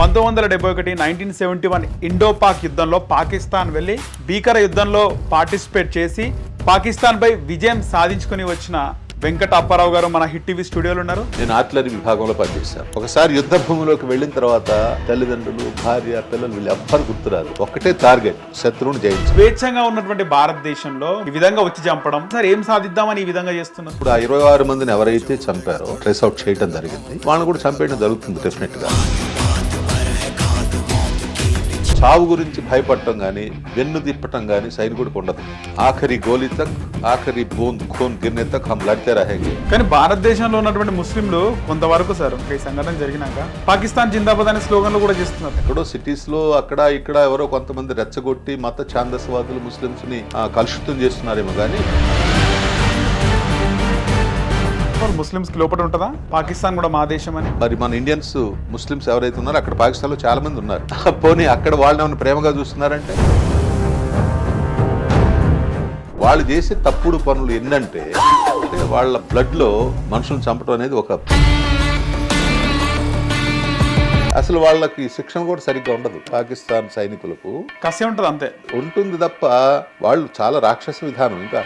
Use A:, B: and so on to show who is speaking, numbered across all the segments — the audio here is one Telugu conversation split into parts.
A: 1971 1971 ఇండో-పాక్ యుద్ధంలో పాకిస్తాన్ వెళ్ళి భీకర యుద్ధంలో పార్టిసిపేట్ చేసి పాకిస్తాన్పై విజయం సాధించుకుని వచ్చిన వెంకట అప్పారావు గారు మన హిట్ టీవీ స్టూడియోలో ఉన్నారు.
B: నేను ఆర్టిలరీ విభాగంలో పనిచేశాను. ఒకసారి యుద్ధ భూమిలోకి వెళ్ళిన తర్వాత తల్లిదండ్రులు, భార్య, పిల్లలు వీళ్ళు ఎవ్వరు గుర్తురాదు. ఒక్కటే టార్గెట్, శత్రువుని జయించు.
A: స్వేచ్ఛంగా ఉన్నటువంటి భారతదేశంలో ఈ విధంగా వచ్చి చంపడం, సార్ ఏం సాధిద్దామని ఈ విధంగా చేస్తున్నారు?
B: ఇప్పుడు ఆ 26 మందిని ఎవరైతే చంపారో ట్రేస్ అవుట్ చేయడం జరిగింది. వాళ్ళని కూడా చంపేయడం జరుగుతుంది డెఫినెట్ గా. చావు గురించి భయపడటం కానీ వెన్ను తిప్పటం కానీ సైనికుడికి ఉండదు. ఆఖరి గోలీ తక్, ఆఖరి బూంద్ ఖూన్ గిర్నే తక్ హమ్ లడ్తే రహేంగే.
A: కానీ భారతదేశంలో ఉన్నటువంటి ముస్లింలు కొంతవరకు సార్ ఈ సంఘటన జరిగినాక పాకిస్తాన్ జిందాబాద్ అనే స్లోగన్లు కూడా చేస్తున్నారు.
B: ఎక్కడో సిటీస్ లో అక్కడ ఇక్కడ ఎవరో కొంతమంది రెచ్చగొట్టి మత ఛాందస్వాదులు ముస్లింస్ ని కలుషితం చేస్తున్నారేమో కానీ
A: ముస్లింస్ కి లోపల ఉంటుందా పాకిస్తాన్ కూడా మా దేశం అని?
B: మరి మన ఇండియన్స్ ముస్లిమ్స్ ఎవరైతే ఉన్నారో అక్కడ పాకిస్తాన్ లో చాలా మంది ఉన్నారు. పోనీ అక్కడ వాళ్ళని ఏమైనా ప్రేమగా చూస్తున్నారంటే వాళ్ళు చేసే తప్పుడు పనులు ఏంటంటే వాళ్ళ బ్లడ్ లో మనుషులను చంపడం అనేది ఒక అసలు వాళ్ళకి శిక్షణ కూడా సరిగ్గా ఉండదు. పాకిస్తాన్ సైనికులకు
A: కసి ఉంటుంది అంతే
B: ఉంటుంది తప్ప వాళ్ళు చాలా రాక్షస విధానం. ఇంకా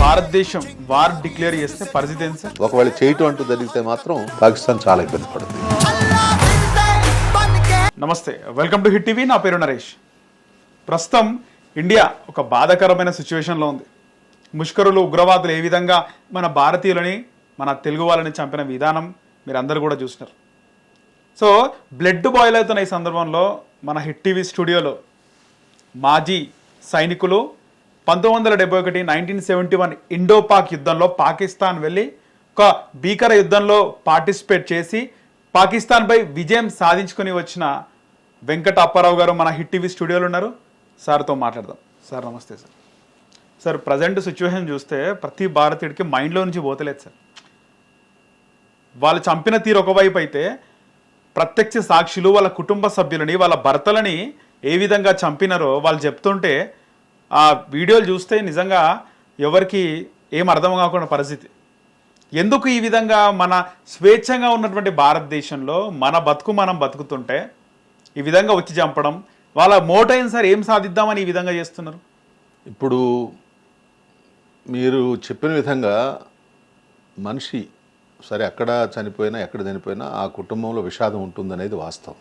A: భారతదేశం వార్ డిక్లేర్ చేస్తే పరిస్థితి ఏంటి సార్?
B: ఒకవేళ చేయటం అంటూ జరిగితే మాత్రం పాకిస్తాన్ చాలా ఇబ్బంది పడుతుంది.
A: నమస్తే, వెల్కమ్ టు హిట్ టీవీ. నా పేరు నరేష్. ప్రస్తుతం ఇండియా ఒక బాధాకరమైన సిచ్యువేషన్లో ఉంది. ముష్కరులు, ఉగ్రవాదులు ఏ విధంగా మన భారతీయులని, మన తెలుగు వాళ్ళని చంపిన విధానం మీరు అందరూ కూడా చూసినారు. సో బ్లడ్ బాయిల్ అవుతున్న ఈ సందర్భంలో మన హిట్ టీవీ స్టూడియోలో మాజీ సైనికులు 1971 1971 ఇండో-పాక్ యుద్ధంలో పాకిస్తాన్ వెళ్ళి ఒక భీకర యుద్ధంలో పార్టిసిపేట్ చేసి పాకిస్తాన్పై విజయం సాధించుకుని వచ్చిన వెంకట అప్పారావు గారు మన హిట్ టీవీ స్టూడియోలో ఉన్నారు. సార్తో మాట్లాడదాం. సార్ నమస్తే సార్. సార్ ప్రజెంట్ సిచ్యువేషన్ చూస్తే ప్రతి భారతీయుడికి మైండ్లో నుంచి పోతలేదు సార్. వాళ్ళు చంపిన తీరు ఒకవైపు అయితే ప్రత్యక్ష సాక్షులు వాళ్ళ కుటుంబ సభ్యులని, వాళ్ళ భర్తలని ఏ విధంగా చంపినారో వాళ్ళు చెప్తుంటే ఆ వీడియోలు చూస్తే నిజంగా ఎవరికి ఏం అర్థం కాకుండా పరిస్థితి. ఎందుకు ఈ విధంగా మన స్వేచ్ఛంగా ఉన్నటువంటి భారతదేశంలో మన బతుకు మనం బతుకుతుంటే ఈ విధంగా వచ్చి చంపడం, వాళ్ళ మోటైన్ సార్ ఏం సాధిద్దామని ఈ విధంగా చేస్తున్నారు?
B: ఇప్పుడు మీరు చెప్పిన విధంగా మనిషి సరే అక్కడ చనిపోయినా ఎక్కడ చనిపోయినా ఆ కుటుంబంలో విషాదం ఉంటుందనేది వాస్తవం.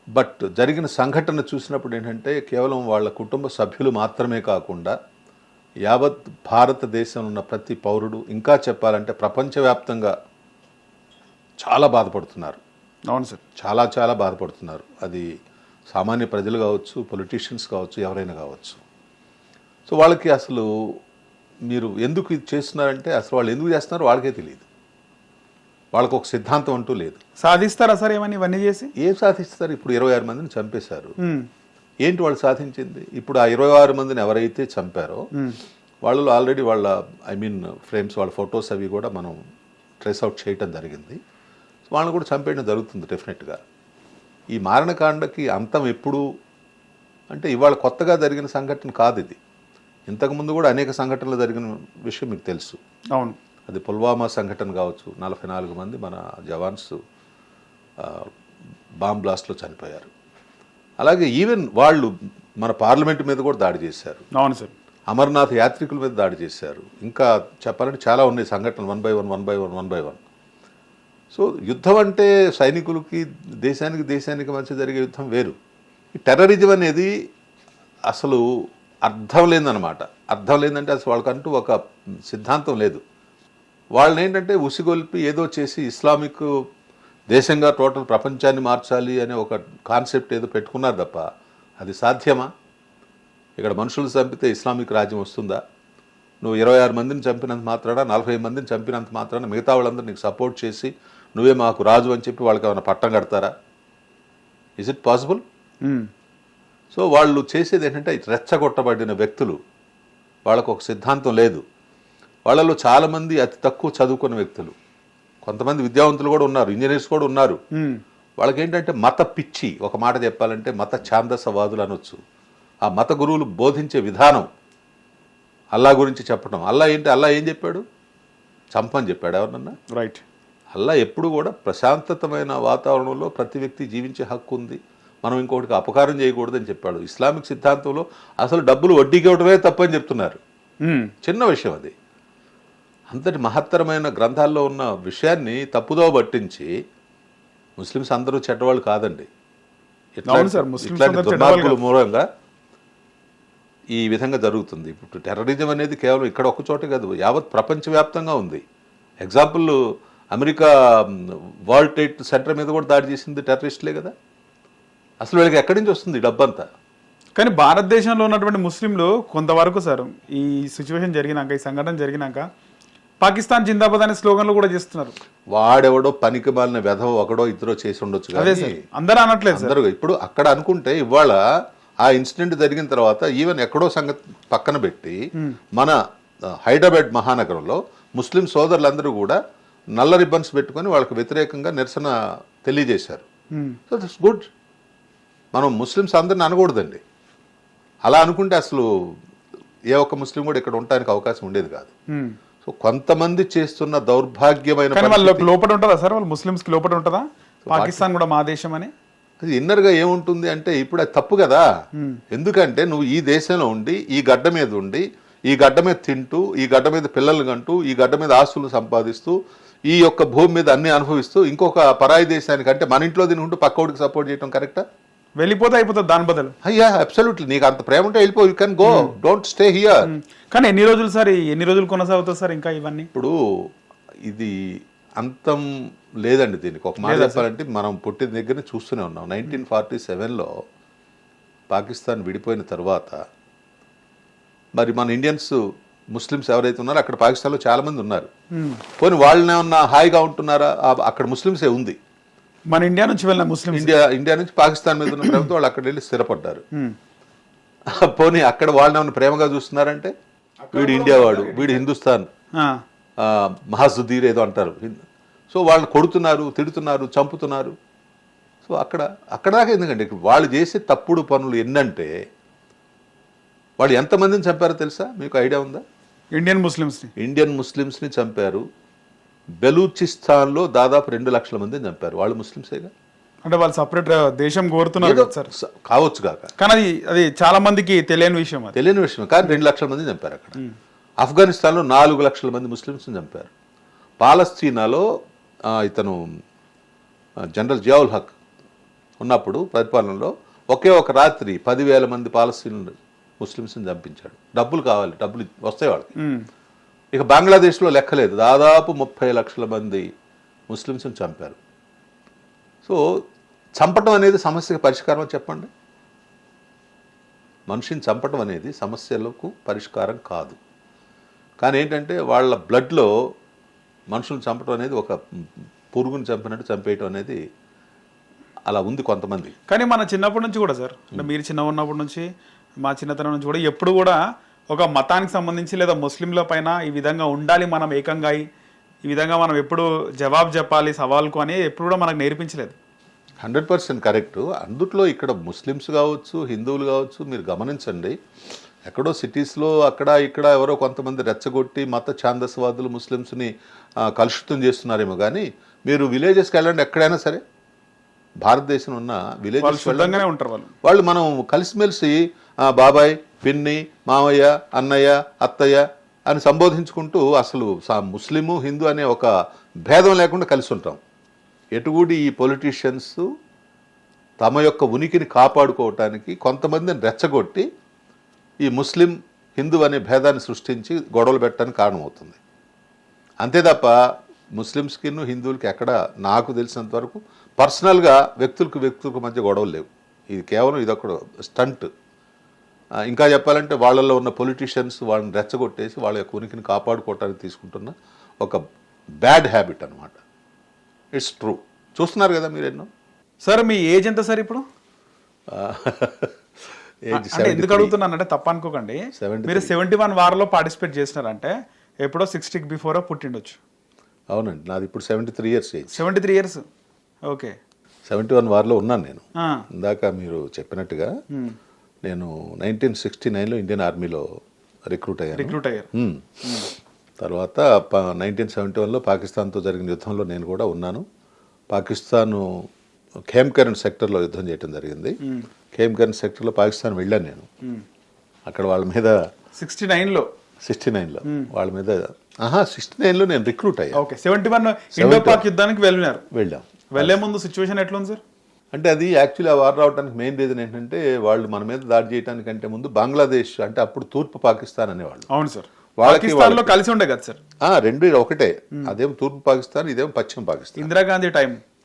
B: బట్ జరిగిన సంఘటన చూసినప్పుడు ఏంటంటే కేవలం వాళ్ళ కుటుంబ సభ్యులు మాత్రమే కాకుండా యావత్ భారతదేశంలో ఉన్న ప్రతి పౌరుడు, ఇంకా చెప్పాలంటే ప్రపంచవ్యాప్తంగా చాలా బాధపడుతున్నారు.
A: అవును సార్,
B: చాలా చాలా బాధపడుతున్నారు. అది సామాన్య ప్రజలు కావచ్చు, పొలిటీషియన్స్ కావచ్చు, ఎవరైనా కావచ్చు. సో వాళ్ళకి అసలు మీరు ఎందుకు ఇది చేస్తున్నారంటే అసలు వాళ్ళు ఎందుకు చేస్తున్నారో వాళ్ళకే తెలియదు. వాళ్ళకు ఒక సిద్ధాంతం అంటూ లేదు.
A: సాధిస్తారా సార్ ఏమని ఇవన్నీ చేసి?
B: ఏం సాధిస్తారు? ఇప్పుడు 26 మందిని చంపేశారు. ఏంటి వాళ్ళు సాధించింది? ఇప్పుడు ఆ 26 మందిని ఎవరైతే చంపారో వాళ్ళు ఆల్రెడీ వాళ్ళ ఫ్రేమ్స్, వాళ్ళ ఫొటోస్ అవి కూడా మనం ట్రేస్ అవుట్ చేయటం జరిగింది. వాళ్ళని కూడా చంపేయడం జరుగుతుంది డెఫినెట్గా. ఈ మారణకాండకి అంతం ఎప్పుడు అంటే ఇవాళ కొత్తగా జరిగిన సంఘటన కాదు ఇది. ఇంతకుముందు కూడా అనేక సంఘటనలు జరిగిన విషయం మీకు తెలుసు.
A: అవును,
B: అది పుల్వామా సంఘటన కావచ్చు. 44 మంది మన జవాన్స్ బాంబ్ బ్లాస్ట్లో చనిపోయారు. అలాగే ఈవెన్ వాళ్ళు మన పార్లమెంట్ మీద కూడా దాడి చేశారు.
A: అవును సార్,
B: అమర్నాథ్ యాత్రికుల మీద దాడి చేశారు. ఇంకా చెప్పాలంటే చాలా ఉన్నాయి సంఘటనలు, వన్ బై వన్. సో యుద్ధం అంటే సైనికులకి, దేశానికి మధ్య జరిగే యుద్ధం వేరు. ఈ టెర్రరిజం అనేది అసలు అర్థం లేదన్నమాట. అర్థం లేదంటే అసలు వాళ్ళకంటూ ఒక సిద్ధాంతం లేదు. వాళ్ళని ఏంటంటే ఉసిగొల్పి ఏదో చేసి ఇస్లామిక్ దేశంగా టోటల్ ప్రపంచాన్ని మార్చాలి అనే ఒక కాన్సెప్ట్ ఏదో పెట్టుకున్నారు తప్ప అది సాధ్యమా? ఇక్కడ మనుషులు చంపితే ఇస్లామిక్ రాజ్యం వస్తుందా? నువ్వు 26 మందిని చంపినంత మాత్రాన, 40 మందిని చంపినంత మాత్రాన మిగతా వాళ్ళందరూ నీకు సపోర్ట్ చేసి నువ్వే మాకు రాజు అని చెప్పి వాళ్ళకి ఏమైనా పట్టం కడతారా? Is it possible? సో వాళ్ళు చేసేది ఏంటంటే రెచ్చగొట్టబడిన వ్యక్తులు, వాళ్ళకు ఒక సిద్ధాంతం లేదు. వాళ్ళలో చాలామంది అతి తక్కువ చదువుకున్న వ్యక్తులు, కొంతమంది విద్యావంతులు కూడా ఉన్నారు, ఇంజనీర్స్ కూడా ఉన్నారు. వాళ్ళకేంటంటే మత పిచ్చి, ఒక మాట చెప్పాలంటే మత ఛాందసవాదులు అనొచ్చు. ఆ మత గురువులు బోధించే విధానం, అల్లా గురించి చెప్పడం. అల్లా ఏం చెప్పాడు? చంపని చెప్పాడు ఎవరన్నా?
A: రైట్.
B: అలా ఎప్పుడు కూడా ప్రశాంతతమైన వాతావరణంలో ప్రతి వ్యక్తి జీవించే హక్కు ఉంది, మనం ఇంకొకటికి అపకారం చేయకూడదని చెప్పాడు. ఇస్లామిక్ సిద్ధాంతంలో అసలు డబ్బులు వడ్డీకి ఇవ్వడమే తప్పని చెప్తున్నారు. చిన్న విషయం అది. అంతటి మహత్తరమైన గ్రంథాల్లో ఉన్న విషయాన్ని తప్పుదో పట్టించి ముస్లిమ్స్ అందరూ చెడ్డవాళ్ళు కాదండి, ఇట్లాంటి దుర్మార్గుల మూలంగా ఈ విధంగా జరుగుతుంది. ఇప్పుడు టెర్రరిజం అనేది కేవలం ఇక్కడ ఒక చోటే కాదు, యావత్ ప్రపంచవ్యాప్తంగా ఉంది. Example America world trade centre మీద కూడా దాడి చేసింది టెర్రరిస్టులే కదా. అసలు వీళ్ళకి ఎక్కడి నుంచి వస్తుంది డబ్బంతా?
A: కానీ భారతదేశంలో ఉన్నటువంటి ముస్లింలు కొంతవరకు సార్ ఈ సిచ్యువేషన్ జరిగినాక, ఈ సంఘటన జరిగినాక పాకిస్తాన్ జిందాబాద్ అనే స్లోగన్లు కూడా చేస్తున్నారు.
B: వాడెవడో పనికి మాలిన వెధవ ఒకడో ఇద్దరో చేసి ఉండొచ్చు కానీ
A: అందరూ అనట్లేదు
B: అందరూ. ఇప్పుడు అక్కడ అనుకుంటే ఇవాళ ఆ ఇన్సిడెంట్ జరిగిన తర్వాత ఈవెన్ ఎక్కడో సంగతి పక్కన పెట్టి మన హైదరాబాద్ మహానగరంలో ముస్లిం సోదరులందరూ కూడా నల్ల రిబ్బన్స్ పెట్టుకొని వాళ్ళకి వ్యతిరేకంగా నిరసన తెలియజేశారు. So that's good. మనం ముస్లిమ్స్ అందరిని అనకూడదండి. అలా అనుకుంటే అసలు ఏ ఒక్క ముస్లిం కూడా ఇక్కడ ఉండడానికి అవకాశం ఉండేది కాదు. సో కొంతమంది చేస్తున్న దౌర్భాగ్యమైన
A: లోపల ఉంటుందా సార్, వాళ్ళు ముస్లిమ్స్ కి లోపల ఉంటుందా పాకిస్తాన్ కూడా మా దేశం అని?
B: అది ఇన్నర్గా ఏముంటుంది అంటే ఇప్పుడు అది తప్పు కదా. ఎందుకంటే నువ్వు ఈ దేశంలో ఉండి, ఈ గడ్డ మీద ఉండి, ఈ గడ్డ మీద తింటూ, ఈ గడ్డ మీద పిల్లలు కంటూ, ఈ గడ్డ మీద ఆస్తులు సంపాదిస్తూ, ఈ యొక్క భూమి మీద అన్ని అనుభవిస్తూ ఇంకొక పరాయి దేశానికి అంటే మన ఇంట్లో తినుకుంటూ పక్కోడికి సపోర్ట్ చేయడం కరెక్టా?
A: వెళ్ళిపోతే అయిపోతుంది దాని బదులు.
B: అయ్యా అబ్సల్యూట్లీ, నీకు అంత ప్రేమ ఉంటే వెళ్ళిపో, you can go, don't stay here.
A: కానీ ఎన్ని రోజులు సార్, ఎన్ని రోజులు కొనసాగుతుంది సార్ ఇంకా ఇవన్నీ?
B: ఇప్పుడు ఇది అంతం లేదండి. దీనికి ఒక మాట చెప్పాలంటే మనం పుట్టిన దగ్గర చూస్తూనే ఉన్నాం. 1947లో పాకిస్తాన్ విడిపోయిన తర్వాత మరి మన ఇండియన్స్ ముస్లిమ్స్ ఎవరైతే ఉన్నారో అక్కడ పాకిస్తాన్లో చాలా మంది ఉన్నారు. పోనీ వాళ్ళనే ఉన్న హాయిగా ఉంటున్నారా? అక్కడ ముస్లిమ్సే ఉంది.
A: మన ఇండియా నుంచి వెళ్ళిన ముస్లిం
B: ఇండియా నుంచి పాకిస్తాన్ మీద ఉన్న ప్రేమతో వాళ్ళు అక్కడ వెళ్ళి స్థిరపడ్డారు. పోనీ అక్కడ వాళ్ళని ప్రేమగా చూస్తున్నారంటే వీడు ఇండియా వాడు, వీడు హిందుస్థాన్ మహాజుద్దీర్ ఏదో అంటారు. సో వాళ్ళని కొడుతున్నారు, తిడుతున్నారు, చంపుతున్నారు. సో అక్కడ దాకా ఎందుకంటే వాళ్ళు చేసే తప్పుడు పనులు ఎన్నంటే వాళ్ళు ఎంతమందిని చంపారో తెలుసా? మీకు ఐడియా ఉందా? ఇండియన్ ముస్లిమ్స్ని చంపారు. బెలూచిస్తాన్లో దాదాపు 2 లక్షల మందిని చంపారు. వాళ్ళు ముస్లిమ్సేగా.
A: అంటే వాళ్ళు సపరేట్ దేశం కోరుతున్నారు
B: కావచ్చు కాక,
A: కానీ అది చాలా మందికి తెలియని విషయం.
B: కానీ 2 లక్షల మంది చంపారు అక్కడ. ఆఫ్ఘనిస్తాన్లో 4 లక్షల మంది ముస్లిమ్స్ని చంపారు. పాలస్తీనాలో ఇతను జనరల్ జియావుల్ హక్ ఉన్నప్పుడు పరిపాలనలో ఒకే ఒక రాత్రి 10,000 మంది పాలస్తీన్ ముస్లిమ్స్ని చంపించాడు. డబ్బులు కావాలి, డబ్బులు వస్తాయి వాళ్ళకి. ఇక బంగ్లాదేశ్లో లెక్కలేదు, దాదాపు 30 లక్షల మంది ముస్లిమ్స్ని చంపారు. సో చంపటం అనేది సమస్యకు పరిష్కారం చెప్పండి. మనిషిని చంపటం అనేది సమస్యలకు పరిష్కారం కాదు. కానీ ఏంటంటే వాళ్ళ బ్లడ్లో మనుషులను చంపడం అనేది ఒక పురుగుని చంపినట్టు చంపేయటం అనేది అలా ఉంది కొంతమంది.
A: కానీ మన చిన్నప్పటి నుంచి కూడా సార్, అంటే మీరు చిన్న ఉన్నప్పటి నుంచి, మా చిన్నతనం నుంచి కూడా ఎప్పుడు కూడా ఒక మతానికి సంబంధించి లేదా ముస్లింల పైన ఈ విధంగా ఉండాలి, మనం ఏకంగా ఈ విధంగా మనం ఎప్పుడు జవాబు చెప్పాలి సవాల్కు అని ఎప్పుడు కూడా మనకు నేర్పించలేదు.
B: 100% కరెక్ట్. అందుట్లో ఇక్కడ ముస్లిమ్స్ కావచ్చు, హిందువులు కావచ్చు, మీరు గమనించండి, ఎక్కడో సిటీస్లో అక్కడ ఇక్కడ ఎవరో కొంతమంది రెచ్చగొట్టి మత ఛాందస్వాదులు ముస్లిమ్స్ని కలుషితం చేస్తున్నారేమో. కానీ మీరు విలేజెస్కి వెళ్ళండి, ఎక్కడైనా సరే భారతదేశం ఉన్న విలేజెస్
A: ఉంటారు
B: వాళ్ళు మనం కలిసిమెలిసి బాబాయ్, పిన్ని, మామయ్య, అన్నయ్య, అత్తయ్య అని సంబోధించుకుంటూ అసలు ముస్లిము హిందూ అనే ఒక భేదం లేకుండా కలిసి ఉంటాం. ఎటుగూడి ఈ పొలిటీషియన్స్ తమ యొక్క ఉనికిని కాపాడుకోవటానికి కొంతమందిని రెచ్చగొట్టి ఈ ముస్లిం హిందూ అనే భేదాన్ని సృష్టించి గొడవలు పెట్టడానికి కారణమవుతుంది. అంతే తప్ప ముస్లిమ్స్కి హిందువులకి ఎక్కడ నాకు తెలిసినంత వరకు పర్సనల్గా వ్యక్తులకు మధ్య గొడవలు లేవు. ఇది కేవలం ఇదొక స్టంట్. ఇంకా చెప్పాలంటే వాళ్ళల్లో ఉన్న పొలిటీషియన్స్ వాళ్ళని రెచ్చగొట్టేసి వాళ్ళ యొక్క ఉనికిని కాపాడుకోవటానికి తీసుకుంటున్న ఒక బ్యాడ్ హ్యాబిట్ అనమాట. It's true. చూస్తున్నారు కదా మీరు ఎన్నో.
A: సార్ మీ ఏజ్ ఎంత సార్ ఇప్పుడు? ఎందుకు అడుగుతున్నానంటే తప్ప అనుకోకండి, మీరు 71 వార్లో పార్టిసిపేట్ చేసినారంటే ఎప్పుడో 60కి బిఫోర్ పుట్టిండొచ్చు.
B: అవునండి, నాది ఇప్పుడు 73 ఇయర్స్ ఏజ్.
A: 73 ఇయర్స్. ఓకే.
B: 71 వార్లో ఉన్నాను నేను. ఇందాక మీరు చెప్పినట్టుగా నేను 1969లో ఇండియన్ ఆర్మీలో రిక్రూట్ అయ్యాను. తర్వాత 1971లో పాకిస్తాన్తో జరిగిన యుద్ధంలో నేను కూడా ఉన్నాను. పాకిస్తాను ఖేమ్కరణ్ సెక్టర్లో యుద్ధం చేయడం జరిగింది. ఖేమ్కరణ్ సెక్టర్లో పాకిస్తాన్ వెళ్ళాను నేను. అక్కడ వాళ్ళ మీద
A: 69లో
B: 69లో వాళ్ళ మీద 69లో నేను రిక్రూట్ అయ్యాను.
A: ఓకే 71 ఇండో పాక్ యుద్ధానికి
B: వెళ్ళాం.
A: వెళ్లే ముందు సిచ్యువేషన్ ఎట్లుంది సార్?
B: అంటే అది యాక్చువల్లీ ఆ వార్ రావడానికి మెయిన్ రీజన్ ఏంటంటే వాళ్ళు మన మీద దాడి చేయడానికంటే ముందు బంగ్లాదేశ్, అంటే అప్పుడు తూర్పు పాకిస్తాన్ అనేవాళ్ళు.
A: అవును సార్, పాకిస్తాన్లో కలిసి ఉండే కదా సార్.
B: రెండు ఒకటే, అదేమో తూర్పు పాకిస్తాన్, ఇదేమో పశ్చిమ పాకిస్తాన్.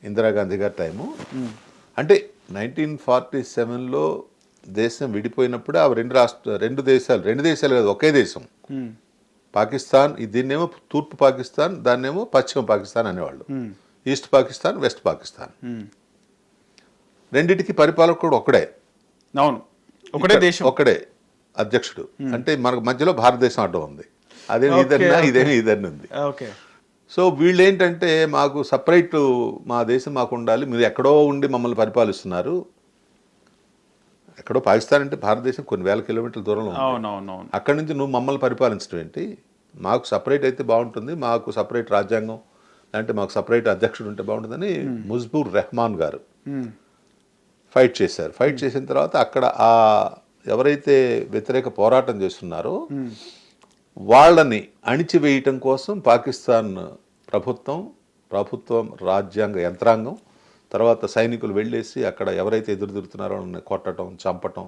B: ఇందిరాగాంధీ గారి టైము. అంటే 1947లో దేశం విడిపోయినప్పుడు ఆ రెండు దేశాలు కాదు, ఒకే దేశం. పాకిస్తాన్, దీన్నేమో తూర్పు పాకిస్తాన్, దాన్నేమో పశ్చిమ పాకిస్తాన్ అనేవాళ్ళు. East Pakistan, west Pakistan. రెండిటికి పరిపాలకుడు ఒకడే.
A: అవును, ఒకటే దేశం,
B: ఒకడే అధ్యక్షుడు. అంటే మనకు మధ్యలో భారతదేశం అడ్డం ఉంది. అదేమి ఇదన్నీ ఉంది. సో వీళ్ళు ఏంటంటే మాకు సపరేట్, మా దేశం మాకు ఉండాలి, మీరు ఎక్కడో ఉండి మమ్మల్ని పరిపాలిస్తున్నారు. ఎక్కడో పాకిస్తాన్ అంటే భారతదేశం కొన్ని వేల కిలోమీటర్ల దూరంలో ఉంది. అక్కడి నుంచి నువ్వు మమ్మల్ని పరిపాలించడం ఏంటి? మాకు సపరేట్ అయితే బాగుంటుంది, మాకు సపరేట్ రాజ్యాంగం, అంటే మాకు సపరేట్ అధ్యక్షుడు ఉంటే బాగుంటుందని ముజ్బూర్ రెహమాన్ గారు ఫైట్ చేశారు. ఫైట్ చేసిన తర్వాత అక్కడ ఎవరైతే వ్యతిరేక పోరాటం చేస్తున్నారో వాళ్ళని అణిచివేయటం కోసం పాకిస్తాన్ ప్రభుత్వం రాజ్యాంగ యంత్రాంగం, తర్వాత సైనికులు వెళ్ళేసి అక్కడ ఎవరైతే ఎదురు తిరుగుతున్నారో వాళ్ళని కొట్టడం, చంపటం,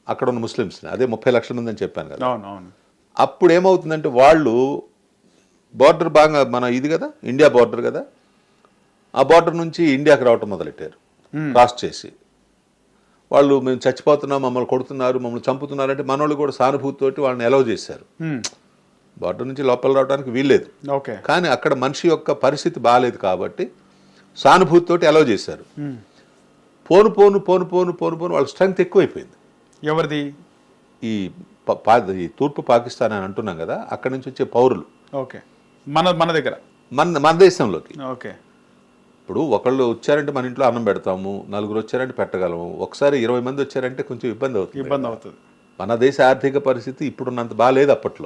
B: అక్కడ ఉన్న ముస్లిమ్స్ని, అదే 30 లక్షల మంది అని చెప్పాను కదా. అప్పుడు ఏమవుతుందంటే వాళ్ళు బార్డర్ బాగా మన ఇది కదా, ఇండియా బార్డర్ కదా, ఆ బార్డర్ నుంచి ఇండియాకి రావటం మొదలెట్టారు క్రాస్ చేసి. వాళ్ళు మేము చచ్చిపోతున్నాం, మమ్మల్ని కొడుతున్నారు, మమ్మల్ని చంపుతున్నారు అంటే మనోళ్ళు కూడా సానుభూతితోటి వాళ్ళని అలౌ చేశారు. బార్డర్ నుంచి లోపల రావడానికి వీల్లేదు, కానీ అక్కడ మనిషి యొక్క పరిస్థితి బాగాలేదు కాబట్టి సానుభూతితోటి అలౌ చేశారు. పోను పోను పోను పోను పోను పోను వాళ్ళ స్ట్రెంగ్త్ ఎక్కువైపోయింది.
A: ఎవరిది?
B: ఈ తూర్పు పాకిస్తాన్ అని అంటున్నాం కదా, అక్కడి నుంచి వచ్చే పౌరులు
A: మన దగ్గర
B: మన దేశంలోకి. ఇప్పుడు ఒకళ్ళు వచ్చారంటే మన ఇంట్లో అన్నం పెడతాము, నలుగురు వచ్చారంటే పెట్టగలము. ఒకసారి 20 మంది వచ్చారంటే కొంచెం ఇబ్బంది అవుతుంది. మన దేశ ఆర్థిక పరిస్థితి ఇప్పుడున్నంత బాగాలేదు అప్పట్లో.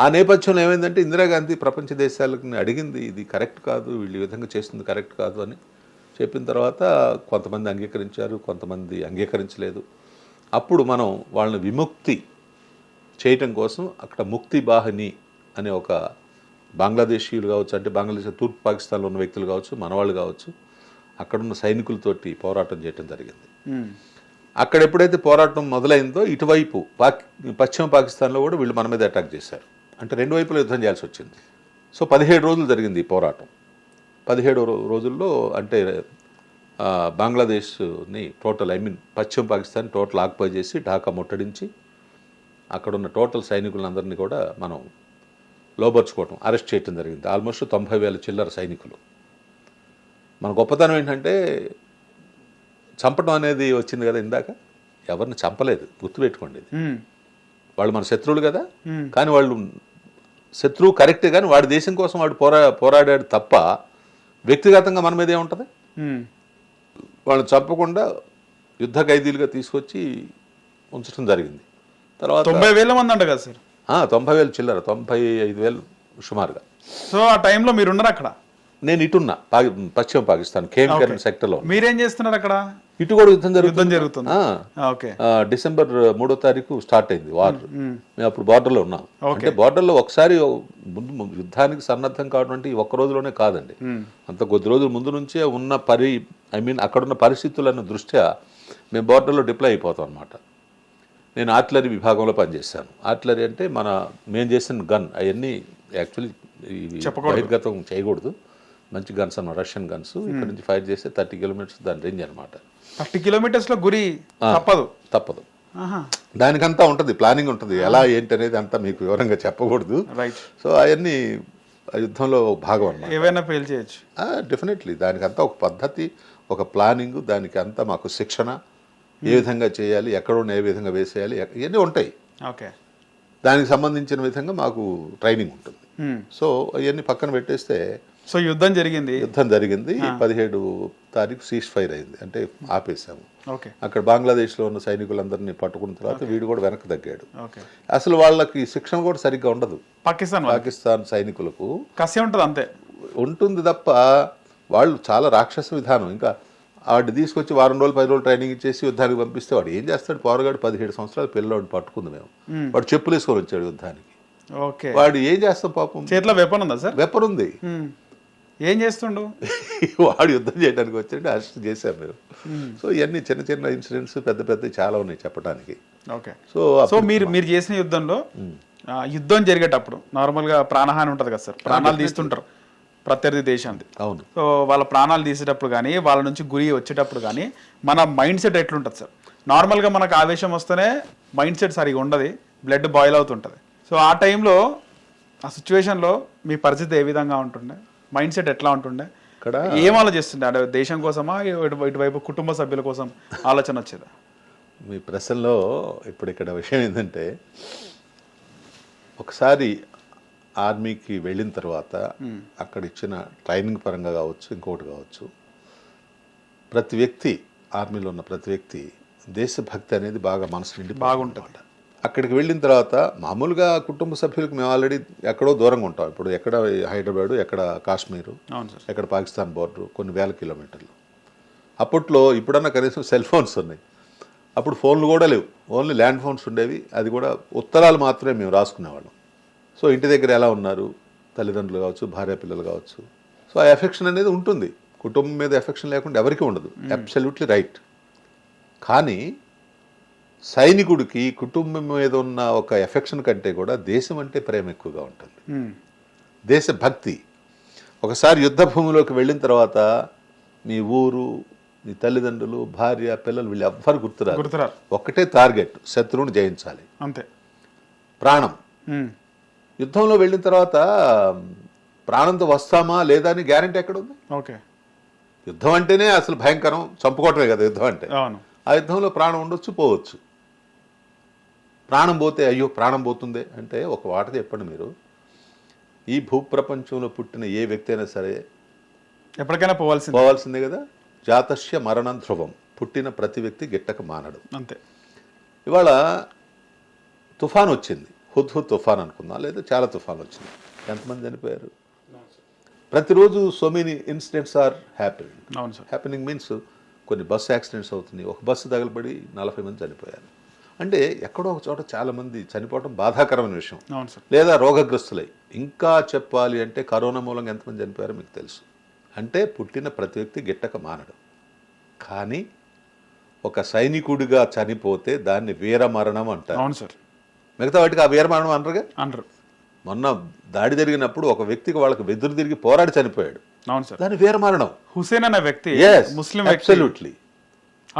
B: ఆ నేపథ్యంలో ఏమైందంటే ఇందిరాగాంధీ ప్రపంచ దేశాలకు అడిగింది, ఇది కరెక్ట్ కాదు, వీళ్ళు ఈ విధంగా చేస్తుంది కరెక్ట్ కాదు అని చెప్పిన తర్వాత కొంతమంది అంగీకరించారు, కొంతమంది అంగీకరించలేదు. అప్పుడు మనం వాళ్ళని విముక్తి చేయటం కోసం అక్కడ ముక్తి బాహిని అనే ఒక బంగ్లాదేశీయులు కావచ్చు, అంటే బంగ్లాదేశ్ తూర్పు పాకిస్తాన్లో ఉన్న వ్యక్తులు కావచ్చు, మనవాళ్ళు కావచ్చు, అక్కడున్న సైనికులతోటి పోరాటం చేయటం జరిగింది. అక్కడ ఎప్పుడైతే పోరాటం మొదలైందో ఇటువైపు పశ్చిమ పాకిస్తాన్లో కూడా వీళ్ళు మన మీద అటాక్ చేశారు. అంటే రెండు వైపులో యుద్ధం చేయాల్సి వచ్చింది. సో 17 రోజులు జరిగింది ఈ పోరాటం. 17 రోజుల్లో అంటే బంగ్లాదేశ్ని టోటల్ పశ్చిమ పాకిస్తాన్ టోటల్ ఆక్యుపై చేసి ఢాకా ముట్టడించి అక్కడున్న టోటల్ సైనికులందరినీ కూడా మనం లోబర్చుకోవటం, అరెస్ట్ చేయటం జరిగింది. ఆల్మోస్ట్ 90,000 చిల్లర సైనికులు. మన గొప్పతనం ఏంటంటే చంపడం అనేది వచ్చింది కదా ఇందాక, ఎవరిని చంపలేదు, గుర్తుపెట్టుకోండి. వాళ్ళు మన శత్రువులు కదా, కానీ వాళ్ళు శత్రువు కరెక్టే, కానీ వాడి దేశం కోసం వాడు పోరాడాడు తప్ప వ్యక్తిగతంగా మన మీద ఏముంటుంది. వాళ్ళని చంపకుండా యుద్ధ ఖైదీలుగా తీసుకొచ్చి ఉంచడం జరిగింది. తర్వాత
A: 90,000 మంది అంట కదా సార్?
B: 90,000 చిల్లర, 95,000 సుమారుగా.
A: సో ఆ టైంలో మీరున్నారు అక్కడ?
B: నేను ఇటున్నా పశ్చిమ పాకిస్తాన్ ఖేమ్కరణ్ సెక్టర్లో.
A: మీరేం చేస్తున్నారు అక్కడ?
B: ఇటు కూడా యుద్ధం జరుగుతుంది. డిసెంబర్ 3వ తారీఖు స్టార్ట్ అయింది వార్. మేము అప్పుడు బార్డర్లో ఉన్నాం. అంటే బార్డర్లో ఒకసారి ముందు యుద్ధానికి సన్నద్ధం కావడం అంటే ఒక్క రోజులోనే కాదండి, అంత కొద్ది రోజుల ముందు నుంచే ఉన్న అక్కడున్న పరిస్థితులను దృష్ట్యా మేము బార్డర్లో డిప్లాయ్ అయిపోతాం అనమాట. నేను ఆర్టిలరీ విభాగంలో పనిచేశాను. ఆర్టిలరీ అంటే మేము చేసిన గన్ అవన్నీ యాక్చువల్లీ బహిర్గతం చేయకూడదు, మంచి గన్స్ అన్నమాట, రష్యన్ గన్స్. ఇక్కడ నుంచి ఫైర్ చేస్తే 30 కిలోమీటర్స్ దాని రేంజ్ అనమాట.
A: 30 కిలోమీటర్స్లో గురి
B: తప్పదు. దానికంతా ఉంటుంది, ప్లానింగ్ ఉంటుంది, ఎలా ఏంటి అనేది అంతా మీకు వివరంగా చెప్పకూడదు. సో అవన్నీ యుద్ధంలో భాగం అన్నమాట.
A: ఏవైనా ఫెయిల్ చేయొచ్చు
B: డెఫినెట్లీ. దానికంతా ఒక పద్ధతి, ఒక ప్లానింగ్, దానికి అంతా మాకు శిక్షణ, ఏ విధంగా చేయాలి, ఎక్కడున్న ఏ విధంగా వేసేయాలి, ఇవన్నీ ఉంటాయి. దానికి సంబంధించిన విధంగా మాకు ట్రైనింగ్ ఉంటుంది. సో అవన్నీ పక్కన పెట్టేస్తే
A: సో యుద్ధం జరిగింది.
B: యుద్ధం జరిగింది. 17 తారీఖు సీజ్ ఫైర్ అయింది, అంటే ఆపేసాము.
A: ఓకే.
B: అక్కడ బంగ్లాదేశ్లో ఉన్న సైనికులందరినీ పట్టుకున్న తర్వాత వీడు కూడా వెనక్కి తగ్గాడు.
A: ఓకే.
B: అసలు వాళ్ళకి శిక్షణ కూడా సరిగ్గా ఉండదు. పాకిస్తాన్ సైనికులకు
A: కసి ఉంటుంది, అంతే
B: ఉంటుంది తప్ప వాళ్ళు చాలా రాక్షస విధానం. ఇంకా వాడిని తీసుకొచ్చి వారం రోజులు 10 రోజులు ట్రైనింగ్ ఇచ్చేసి యుద్ధానికి పంపిస్తే వాడు ఏం చేస్తాడు? పోరగాడు 17 సంవత్సరాల పిల్లవాడిని పట్టుకుంది మేము. వాడు చెప్పులు వేసుకొని వచ్చాడు యుద్ధానికి.
A: ఓకే.
B: వాడు ఏం చేస్తాం పాపం?
A: చేతిలో వెపన్ ఉందా సార్?
B: వెపన్ ఉంది.
A: ఏం చేస్తుండు?
B: వాడు యుద్ధం చేయడానికి వచ్చాడు, అరెస్ట్ చేశాం మేము. సో ఇవన్నీ చిన్న చిన్న ఇన్సిడెంట్స్ పెద్ద పెద్ద చాలా ఉన్నాయి చెప్పడానికి.
A: ఓకే. సో మీరు చేసిన యుద్ధంలో యుద్ధం జరిగేటప్పుడు నార్మల్గా ప్రాణహాని ఉంటుంది కదా సార్, ప్రాణాలు తీస్తుంటారు ప్రత్యర్థి దేశాన్ని.
B: అవును.
A: సో వాళ్ళ ప్రాణాలు తీసేటప్పుడు కానీ వాళ్ళ నుంచి గురి వచ్చేటప్పుడు కానీ మన మైండ్ సెట్ ఎట్లుంటుంది సార్? నార్మల్గా మనకు ఆవేశం వస్తేనే మైండ్ సెట్ సరిగా ఉండదు, బ్లడ్ బాయిల్ అవుతుంటుంది. సో ఆ టైంలో ఆ సిచ్యువేషన్లో మీ పరిస్థితి ఏ విధంగా ఉంటుండే? మైండ్ సెట్ ఎట్లా ఉంటుండే?
B: ఇక్కడ
A: ఏం ఆలోచిస్తుండే? అంటే దేశం కోసమా, ఇటువైపు కుటుంబ సభ్యుల కోసం ఆలోచన వచ్చేదా?
B: మీ ప్రశ్నలో ఇప్పుడు ఇక్కడ విషయం ఏంటంటే, ఒకసారి ఆర్మీకి వెళ్ళిన తర్వాత అక్కడ ఇచ్చిన ట్రైనింగ్ పరంగా కావచ్చు, ఇంకోటి కావచ్చు, ప్రతి వ్యక్తి ఆర్మీలో ఉన్న ప్రతి వ్యక్తి దేశభక్తి అనేది బాగా మనసు నిండి
A: బాగుంటుంది.
B: అక్కడికి వెళ్ళిన తర్వాత మామూలుగా కుటుంబ సభ్యులకు మేము ఆల్రెడీ ఎక్కడో దూరంగా ఉంటాం. ఇప్పుడు ఎక్కడ హైదరాబాదు, ఎక్కడ కాశ్మీరు, ఎక్కడ పాకిస్తాన్ బోర్డరు, కొన్ని వేల కిలోమీటర్లు. అప్పట్లో ఇప్పుడన్నా కనీసం సెల్ ఫోన్స్ ఉన్నాయి, అప్పుడు ఫోన్లు కూడా లేవు, ఓన్లీ ల్యాండ్ ఫోన్స్ ఉండేవి. అది కూడా ఉత్తరాలు మాత్రమే మేము రాసుకునేవాళ్ళం. సో ఇంటి దగ్గర ఎలా ఉన్నారు, తల్లిదండ్రులు కావచ్చు, భార్య పిల్లలు కావచ్చు. సో ఆ ఎఫెక్షన్ అనేది ఉంటుంది. కుటుంబం మీద ఎఫెక్షన్ లేకుండా ఎవరికీ ఉండదు, అబ్సల్యూట్లీ రైట్. కానీ సైనికుడికి కుటుంబం మీద ఉన్న ఒక ఎఫెక్షన్ కంటే కూడా దేశం అంటే ప్రేమ ఎక్కువగా ఉంటుంది, దేశభక్తి. ఒకసారి యుద్ధ భూమిలోకి వెళ్ళిన తర్వాత మీ ఊరు, మీ తల్లిదండ్రులు, భార్య, పిల్లలు వీళ్ళు ఎవ్వరు గుర్తురారు. ఒక్కటే టార్గెట్, శత్రువుని జయించాలి, అంతే. ప్రాణం. యుద్ధంలో వెళ్ళిన తర్వాత ప్రాణంతో వస్తామా లేదా అని గ్యారంటీ ఎక్కడ ఉంది?
A: ఓకే.
B: యుద్ధం అంటేనే అసలు భయంకరం, చంపుకోవటమే కదా యుద్ధం అంటే. ఆ యుద్ధంలో ప్రాణం ఉండొచ్చు, పోవచ్చు. ప్రాణం పోతే అయ్యో ప్రాణం పోతుందే అంటే ఒక మాట చెప్పండి మీరు, ఈ భూప్రపంచంలో పుట్టిన ఏ వ్యక్తి అయినా సరే
A: ఎప్పటికైనా
B: పోవాల్సిందే కదా. జాతస్య మరణం ధ్రువం, పుట్టిన ప్రతి వ్యక్తి గిట్టక మానడు, అంతే. ఇవాళ తుఫాన్ వచ్చింది, హుద్హుద్ తుఫాన్ అనుకుందాం, లేదా చాలా తుఫాన్ వచ్చింది, ఎంతమంది చనిపోయారు? ప్రతిరోజు so many incidents are happening means కొన్ని బస్సు యాక్సిడెంట్స్ అవుతున్నాయి. ఒక బస్సు తగలబడి 40 మంది చనిపోయారు. అంటే ఎక్కడో ఒక చోట చాలా మంది చనిపోవడం బాధాకరమైన విషయం. లేదా రోగగ్రస్తులై, ఇంకా చెప్పాలి అంటే కరోనా మూలంగా ఎంతమంది చనిపోయారో మీకు తెలుసు. అంటే పుట్టిన ప్రతి వ్యక్తి గిట్టక మానడు. కానీ ఒక సైనికుడిగా చనిపోతే దాన్ని వీరమరణం అంటారు. మిగతా వాటికి ఆ వీరమరణం అనరు. మొన్న దాడి జరిగినప్పుడు ఒక వ్యక్తికి వాళ్ళకి వెదురు తిరిగి పోరాడి చనిపోయాడు, దాని వీరమరణం.
A: హుసేన్ అనే వ్యక్తి ముస్లిం,
B: అబ్సల్యూట్లీ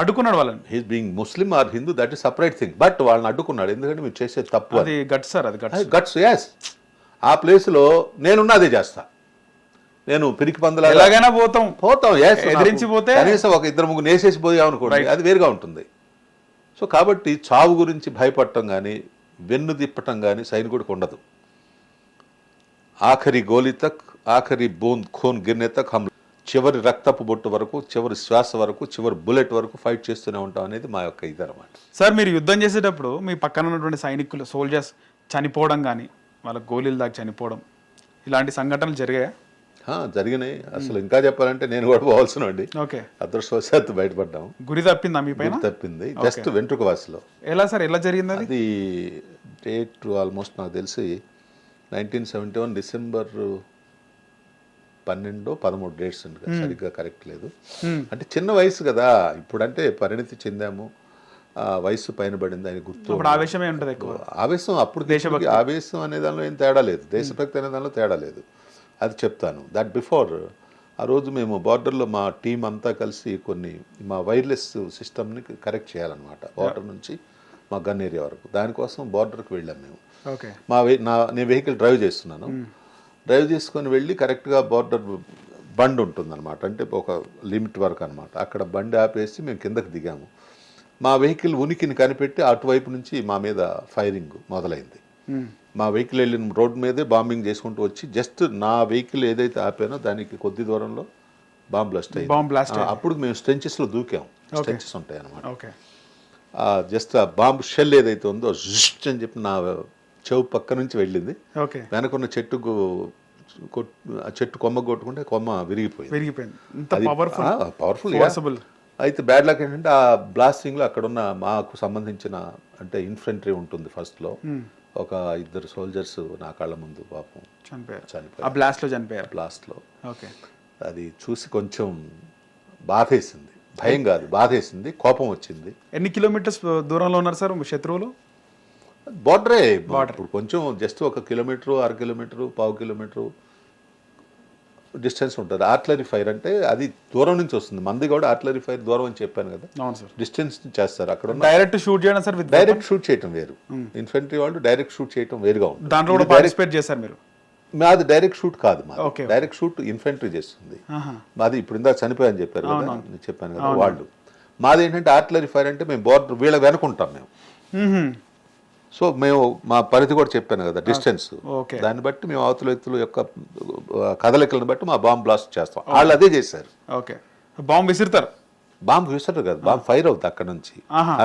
A: అడ్డుకున్నాడు వాళ్ళని.
B: He's being Muslim are Hindu, that is separate thing. But వాళ్ళని అడ్డుకున్నాడు, ఎందుకంటే మీరు చేసే తప్పు.
A: అది గట్స్ సార్, అది
B: గట్స్. ఎస్, ఆ ప్లేస్లో నేనున్నా అదే చేస్తా. నేను పిరికి పందులా
A: ఎలాగైనా పోతాం,
B: ఎదిరించి పోతే కనీసం ఒక 2-3 నేసేసి పోయాం అనుకోండి, అది వేరుగా ఉంటుంది. సో కాబట్టి చావు గురించి భయపడటం కానీ వెన్ను తిప్పటం కానీ సైనికుడికి ఉండదు. ఆఖరి గోలీ తక్, ఆఖరి బూంద్ ఖూన్ గిర్నే తక్ హమ్, చివరి రక్తపు బొట్టు వరకు, చివరి శ్వాస వరకు, చివరి బుల్లెట్ వరకు ఫైట్ చేస్తూనే ఉంటాం అనేది మా యొక్క ఇది అనమాట.
A: సార్, మీరు యుద్ధం చేసేటప్పుడు మీ పక్కన ఉన్నటువంటి సైనికులు, సోల్జర్స్ చనిపోవడం కానీ, వాళ్ళ గోళీల దాకా చనిపోవడం, ఇలాంటి సంఘటనలు జరిగాయా?
B: జరిగినాయి. అసలు ఇంకా చెప్పాలంటే నేను కూడా పోవాల్సిన అండి.
A: ఓకే.
B: అదృష్టవశాత్తు బయటపడ్డాము.
A: గురి తప్పిందా మీ పైన?
B: తప్పింది, జస్ట్ వెంట్రుక వాసిలో.
A: ఎలా సార్, ఎలా జరిగింది అది?
B: డేట్ ఆల్మోస్ట్ నాకు తెలిసి 1971 డిసెంబర్ 12-13 డేట్స్ ఉంది, సరిగ్గా కరెక్ట్ లేదు. అంటే చిన్న వయసు కదా, ఇప్పుడంటే పరిణితి చెందాము, వయసు పైన పడింది అని గుర్తు.
A: ఆవేశమే ఉంటుంది ఎక్కువ.
B: ఆవేశం అప్పుడు దేశభక్తి, ఆవేశం అనే దానిలో ఏం తేడా లేదు, దేశభక్తి అనే దానిలో తేడా లేదు, అది చెప్తాను. దట్ బిఫోర్ ఆ రోజు మేము బార్డర్లో మా టీం అంతా కలిసి కొన్ని మా వైర్లెస్ సిస్టమ్ని కరెక్ట్ చేయాలన్నమాట, బార్డర్ నుంచి మా గన్ ఏరియా వరకు. దానికోసం బార్డర్కి వెళ్ళాం మేము. నేను వెహికల్ డ్రైవ్ చేస్తున్నాను, డ్రైవ్ చేసుకొని వెళ్ళి కరెక్ట్గా బార్డర్ బండ్ ఉంటుందన్నమాట, అంటే ఒక లిమిట్ వరకు అనమాట. అక్కడ బండి ఆపేసి మేము కిందకి దిగాము. మా వెహికల్ ఉనికిని కనిపెట్టి అటువైపు నుంచి మా మీద ఫైరింగ్ మొదలైంది. మా వెహికల్ వెళ్ళిన రోడ్ మీదే బాంబింగ్ చేసుకుంటూ వచ్చి జస్ట్ నా వెహికల్ ఏదైతే ఆపానో దానికి కొద్ది దూరంలో బాంబ్ బ్లాస్ట్ అయింది. అప్పుడు మేము స్ట్రెంచెస్లో దూకాం. స్ట్రెంచెస్ ఉంటాయి అన్నమాట.
A: ఓకే.
B: జస్ట్ ఆ బాంబ్ షెల్ ఏదైతే ఉందో జస్ట్ అని చెప్పి నా చెవు పక్క నుంచి వెళ్ళింది.
A: ఓకే.
B: వెనకున్న ఆ చెట్టు కొమ్మ కొట్టుకుంటే కొమ్మ విరిగిపోయింది. పవర్ఫుల్. అయితే బ్యాడ్ లక్ ఏంటంటే ఆ బ్లాస్టింగ్లో అక్కడున్న మాకు సంబంధించిన అంటే ఇన్ఫెంట్రీ ఉంటుంది ఫస్ట్లో, ఒక 2 సోల్జర్స్ నా కళ్ళ ముందు పాపం చనిపోయారు. బ్లాస్ట్లో.
A: ఓకే.
B: అది చూసి కొంచెం బాధేసింది. భయం కాదు, బాధేసింది, కోపం వచ్చింది.
A: ఎన్ని కిలోమీటర్స్ దూరంలో ఉన్నారు సార్ శత్రువులు?
B: బార్డరే. ఇప్పుడు కొంచెం just 1 kilometre, 1/2 kilometre, 1/4 kilometre distance ఉంటుంది. ఆర్టిలరీ ఫైర్ అంటే అది దూరం నుంచి వస్తుంది. మంది కూడా ఆర్టిలరీ ఫైర్ దూరం అని చెప్పాను కదా, డిస్టెన్స్ చేస్తారు. అక్కడ
A: డైరెక్ట్ షూట్ చేయడం సార్,
B: డైరెక్ట్ షూట్ చేయడం వేరు. ఇన్ఫెంట్రీ వాళ్ళు డైరెక్ట్ షూట్ చేయడం వేరుగా ఉంటుంది.
A: దాంట్లో కూడా పార్టిసిపేట్ చేశారు మీరు?
B: మాది డైరెక్ట్ షూట్ కాదు, మాది డైరెక్ట్ షూట్ ఇన్ఫెంట్రీ చేస్తుంది. మాది ఇప్పుడు ఇందాక చనిపోయాని చెప్పారు కదా, చెప్పాను కదా వాళ్ళు. మాది ఏంటంటే ఆర్టిలరీ ఫైర్ అంటే మేము బోర్డర్ వీళ్ళ వెనుకుంటాం మేము. సో మేము మా పరిధి కూడా చెప్పాను కదా, డిస్టెన్స్. దాన్ని బట్టి మేము అవతల వ్యక్తుల యొక్క కదలికలను బట్టి మా బాంబ్ బ్లాస్ట్ చేస్తాం. వాళ్ళు అదే చేశారు.
A: ఓకే. బాంబ్ విసిరుతారు?
B: బాంబ్ విసరు కదా, బాంబ్ ఫైర్ అవుతుంది అక్కడ నుంచి,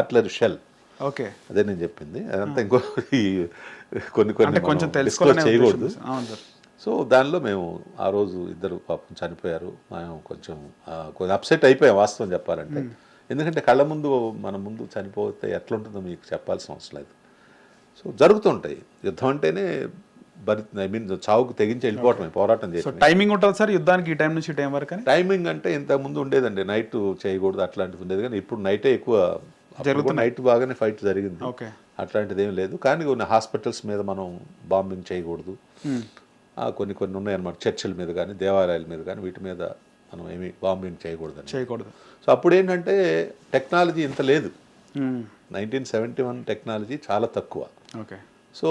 B: ఆర్టిలరీ షెల్.
A: ఓకే.
B: అదే నేను చెప్పింది. అదంతా ఇంకో కొన్ని చేయకూడదు. సో దానిలో మేము ఆ రోజు 2 పాపం చనిపోయారు. మేము కొంచెం అప్సెట్ అయిపోయాం వాస్తవం చెప్పాలంటే. ఎందుకంటే కళ్ళ ముందు మన ముందు చనిపోతే ఎట్లుంటుందో మీకు చెప్పాల్సిన అవసరం లేదు. సో జరుగుతుంటాయి. యుద్ధం అంటేనే చావుకు తెగించి వెళ్ళిపోవటమే, పోరాటం చేసి.
A: టైమింగ్ ఉంటుంది సార్ యుద్ధానికి, ఈ టైం నుంచి ఈ టైం వరకు?
B: టైమింగ్ అంటే ఇంతకు ముందు ఉండేదండి, నైట్ చేయకూడదు అట్లాంటిది ఉండేది. కానీ ఇప్పుడు నైటే ఎక్కువ జరుగుతుంది. నైట్ బాగానే ఫైట్ జరిగింది, అట్లాంటిది ఏం లేదు. కానీ కొన్ని హాస్పిటల్స్ మీద మనం బాంబింగ్ చేయకూడదు. కొన్ని ఉన్నాయన్నమాట, చర్చిల మీద కానీ దేవాలయాల మీద కానీ వీటి మీద మనం ఏమి బాంబింగ్ చేయకూడదు. సో అప్పుడు ఏంటంటే టెక్నాలజీ ఇంత లేదు. 1971 టెక్నాలజీ చాలా తక్కువ.
A: ఓకే.
B: సో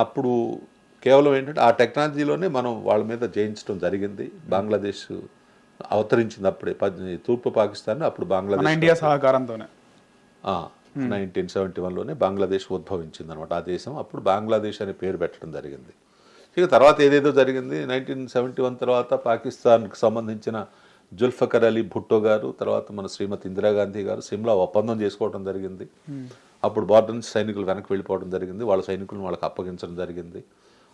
B: అప్పుడు కేవలం ఏంటంటే ఆ టెక్నాలజీలోనే మనం వాళ్ళ మీద జయించడం జరిగింది. బంగ్లాదేశ్ అవతరించింది అప్పుడే, తూర్పు పాకిస్తాన్ అప్పుడు బంగ్లాదేశ్,
A: ఇండియా సహకారంతోనే
B: 1971లోనే బంగ్లాదేశ్ ఉద్భవించింది అనమాట. ఆ దేశం అప్పుడు బంగ్లాదేశ్ అనే పేరు పెట్టడం జరిగింది. ఇక తర్వాత ఏదేదో జరిగింది. 1971 తర్వాత పాకిస్తాన్కి సంబంధించిన జుల్ఫకర్ అలీ భుట్టో గారు, తర్వాత మన శ్రీమతి ఇందిరాగాంధీ గారు సిమ్లా ఒప్పందం చేసుకోవడం జరిగింది. అప్పుడు బార్డర్ నుంచి సైనికులు వెనక్కి వెళ్ళిపోవడం జరిగింది. వాళ్ళ సైనికులను వాళ్ళకి అప్పగించడం జరిగింది.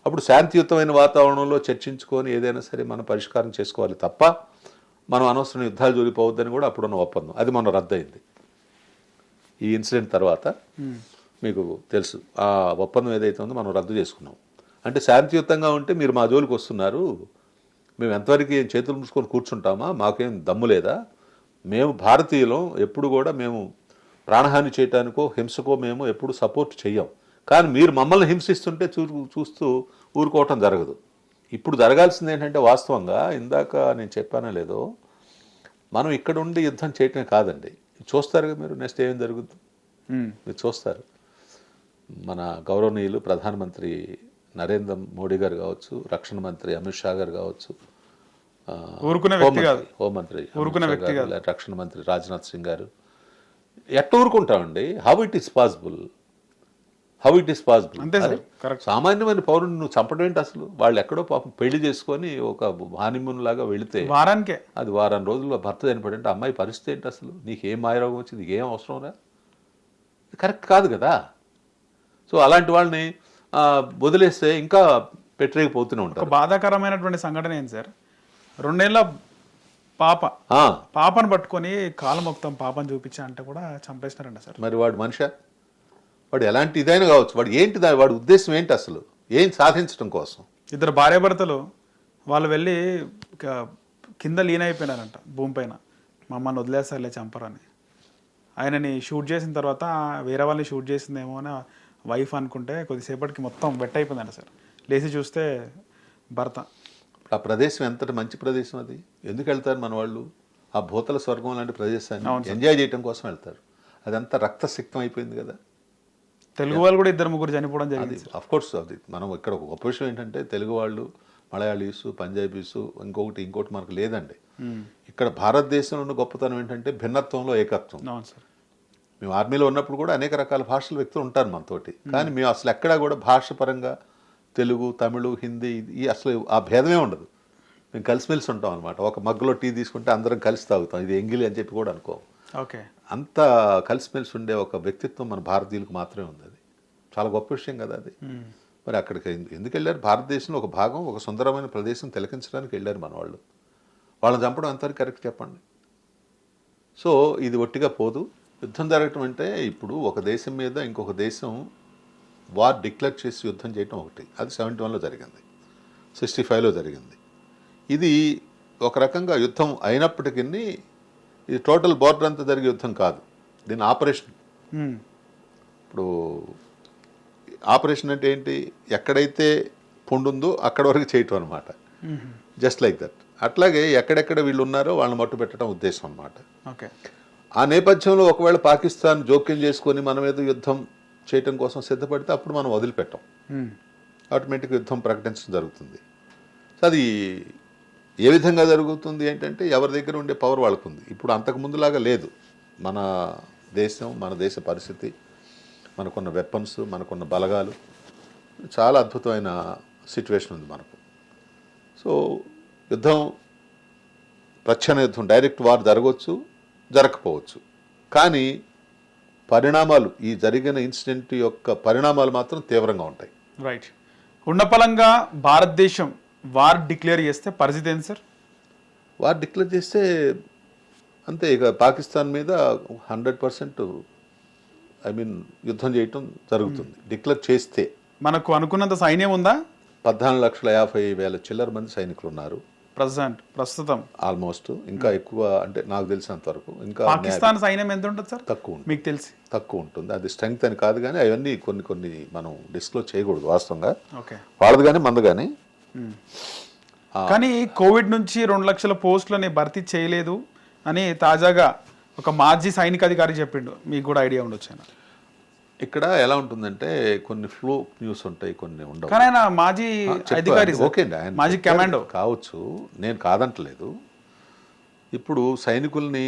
B: అప్పుడు శాంతియుతమైన వాతావరణంలో చర్చించుకొని ఏదైనా సరే మనం పరిష్కారం చేసుకోవాలి తప్ప మనం అనవసరం యుద్ధాలు జోలిపోవద్దని కూడా అప్పుడున్న ఒప్పందం, అది మొన్న రద్దయింది. ఈ ఇన్సిడెంట్ తర్వాత మీకు తెలుసు, ఆ ఒప్పందం ఏదైతే ఉందో మనం రద్దు చేసుకున్నాం. అంటే శాంతియుతంగా ఉంటే మీరు మా జోలికి వస్తున్నారు, మేము ఎంతవరకు చేతులు మూసుకొని కూర్చుంటామా, మాకేం దమ్ము లేదా? మేము భారతీయులం, ఎప్పుడు కూడా మేము ప్రాణహాని చేయటానికో హింసకో మేము ఎప్పుడు సపోర్ట్ చెయ్యం. కానీ మీరు మమ్మల్ని హింసిస్తుంటే చూస్తూ ఊరుకోవటం జరగదు. ఇప్పుడు జరగాల్సింది ఏంటంటే వాస్తవంగా ఇందాక నేను చెప్పానో లేదో, మనం ఇక్కడ ఉండి యుద్ధం చేయటమే కాదండి, చూస్తారు మీరు నెక్స్ట్ ఏం జరుగుతుంది మీరు చూస్తారు. మన గౌరవనీయులు ప్రధానమంత్రి నరేంద్ర మోడీ గారు కావచ్చు, రక్షణ మంత్రి అమిత్ షా గారు కావచ్చు, హోంమంత్రి రక్షణ మంత్రి రాజ్నాథ్ సింగ్ గారు, ఎట్ట ఊరుకుంటామండి? How it is possible? సామాన్యమైన పౌరుని నువ్వు చంపడం ఏంటి అసలు? వాళ్ళు ఎక్కడో పాపం పెళ్లి చేసుకొని ఒక హానిమూన్ లాగా వెళితే
A: వారానికే,
B: అది వారం రోజుల్లో భర్త చనిపోయింటే అమ్మాయి పరిస్థితి ఏంటి అసలు? నీకేం మాయరోగం వచ్చింది, నీకేం అవసరం రా? కరెక్ట్ కాదు కదా. సో అలాంటి వాళ్ళని వదిలేస్తే ఇంకా పెట్టలేకపోతూనే ఉంటారు.
A: బాధాకరమైనటువంటి సంఘటన ఏంటి సార్, 2 ఏళ్ల పాపను పట్టుకొని కాలు మొత్తం పాపను చూపించా అంటే కూడా చంపేసినారంట సార్.
B: మరి వాడు మనిషా? వాడు ఎలాంటి ఇదైనా కావచ్చు, వాడు ఏంటి వాడి ఉద్దేశం ఏంటి అసలు? ఏం సాధించడం కోసం?
A: 2 భార్యాభర్తలు వాళ్ళు వెళ్ళి కింద లీనైపోయినారంట భూమి పైన, మమ్మల్ని వదిలేస్తారులే చంపరని. ఆయనని షూట్ చేసిన తర్వాత వేరే వాళ్ళని షూట్ చేసిందేమో అని వైఫ్ అనుకుంటే కొద్దిసేపటికి మొత్తం వెట్ అయిపోయిందంట సార్. లేచి చూస్తే భర్త.
B: ఆ ప్రదేశం ఎంతటి మంచి ప్రదేశం అది, ఎందుకు వెళ్తారు మన వాళ్ళు? ఆ భూతల స్వర్గం లాంటి ప్రదేశాన్ని ఎంజాయ్ చేయడం కోసం వెళ్తారు. అదంతా రక్తసిక్తం అయిపోయింది కదా.
A: తెలుగు వాళ్ళు కూడా 2-3 చనిపోవడం జరిగింది.
B: అఫ్ కోర్స్ అది మనం ఇక్కడ ఒక గొప్ప విషయం ఏంటంటే తెలుగు వాళ్ళు, మలయాళీసు, పంజాబీస్, ఇంకోటి మనకు లేదండి. ఇక్కడ భారతదేశంలో ఉన్న గొప్పతనం ఏంటంటే భిన్నత్వంలో ఏకత్వం. మేము ఆర్మీలో ఉన్నప్పుడు కూడా అనేక రకాల భాషల వ్యక్తులు ఉంటారు మనతోటి, కానీ మేము అసలు ఎక్కడా కూడా భాష పరంగా తెలుగు, తమిళు, హిందీ ఈ అసలు ఆ భేదమే ఉండదు. మేము కలిసిమెలిసి ఉంటాం అనమాట. ఒక మగ్గులో టీ తీసుకుంటే అందరం కలిసి తాగుతాం, ఇది ఎంగిలి అని చెప్పి కూడా అనుకోం.
A: ఓకే.
B: అంత కలిసిమెలిసి ఉండే ఒక వ్యక్తిత్వం మన భారతీయులకు మాత్రమే ఉంది. అది చాలా గొప్ప విషయం కదా అది. మరి అక్కడికి ఎందుకు వెళ్ళారు? భారతదేశంలో ఒక భాగం, ఒక సుందరమైన ప్రదేశం తిలకించడానికి వెళ్ళారు మన వాళ్ళు. వాళ్ళని చంపడం ఎంతవరకు కరెక్ట్ చెప్పండి? సో ఇది ఒట్టిగా పోదు. యుద్ధం జరగటం అంటే ఇప్పుడు ఒక దేశం మీద ఇంకొక దేశం వార్ డిక్లేర్ చేసి యుద్ధం చేయటం ఒకటి, అది 71లో జరిగింది, 65లో జరిగింది. ఇది ఒక రకంగా యుద్ధం అయినప్పటికీ ఇది టోటల్ బోర్డర్ అంతా జరిగే యుద్ధం కాదు, దీని ఆపరేషన్. ఇప్పుడు ఆపరేషన్ అంటే ఏంటి? ఎక్కడైతే పుండుందో అక్కడ వరకు చేయటం అనమాట, జస్ట్ లైక్ దట్. అట్లాగే ఎక్కడెక్కడ వీళ్ళు ఉన్నారో వాళ్ళని మట్టు పెట్టడం ఉద్దేశం అనమాట.
A: ఓకే.
B: ఆ నేపథ్యంలో ఒకవేళ పాకిస్తాన్ జోక్యం చేసుకొని మన మీద యుద్ధం చేయటం కోసం సిద్ధపడితే అప్పుడు మనం వదిలిపెట్టాం, ఆటోమేటిక్గా యుద్ధం ప్రకటించడం జరుగుతుంది. సో అది ఏ విధంగా జరుగుతుంది ఏంటంటే ఎవరి దగ్గర ఉండే పవర్ వాళ్ళకు ఉంది. ఇప్పుడు అంతకు ముందులాగా లేదు. మన దేశం, మన దేశ పరిస్థితి, మనకున్న వెపన్స్, మనకున్న బలగాలు, చాలా అద్భుతమైన సిచ్యువేషన్ ఉంది మనకు. సో యుద్ధం, ప్రచ్ఛన్న యుద్ధం, డైరెక్ట్ వార్ జరగవచ్చు, జరగకపోవచ్చు, కానీ పరిణామాలు, ఈ జరిగిన ఇన్సిడెంట్ యొక్క పరిణామాలు మాత్రం తీవ్రంగా ఉంటాయి.
A: రైట్. ఉన్నపలంగా భారతదేశం వార్ డిక్లేర్ చేస్తే పరిస్థితి ఏంటి సార్?
B: వార్ డిక్లేర్ చేస్తే అంతే, ఇక పాకిస్తాన్ మీద 100% యుద్ధం చేయటం జరుగుతుంది డిక్లేర్ చేస్తే.
A: మనకు అనుకున్నంత సైన్యం ఉందా?
B: 14,50,000 చిల్లర మంది సైనికులు ఉన్నారు
A: ప్రస్తుతం.
B: ఆల్మోస్ట్ ఇంకా ఎక్కువ, అంటే నాకు తెలిసినంత వరకు. ఇంకా
A: పాకిస్తాన్ సైన్యం ఎంత ఉంటుంది సార్?
B: తక్కువ ఉంటుంది,
A: మీకు తెలిసి
B: తక్కువ ఉంటుంది. అది స్ట్రెంగ్త్ అని కాదు, కానీ అవన్నీ కొన్ని మనం డిస్క్లోజ్ చేయకూడదు వాస్తవంగా.
A: ఓకే.
B: వాళ్ళది కానీ మంది కానీ.
A: కానీ కోవిడ్ నుంచి 2 లక్షల పోస్టులని భర్తీ చేయలేదు అని తాజాగా ఒక మాజీ సైనిక అధికారి చెప్పిండు, మీకు కూడా ఐడియా ఉండొచ్చు.
B: ఇక్కడ ఎలా ఉంటుందంటే కొన్ని ఫ్లో న్యూస్ ఉంటాయి, కొన్ని ఉండవు.
A: కానీ ఆయన మాజీ అధికారి,
B: ఓకే అండి, ఆయన
A: మాజీ కమాండో
B: కావచ్చు, నేను కాదంటలేదు. ఇప్పుడు సైనికుల్ని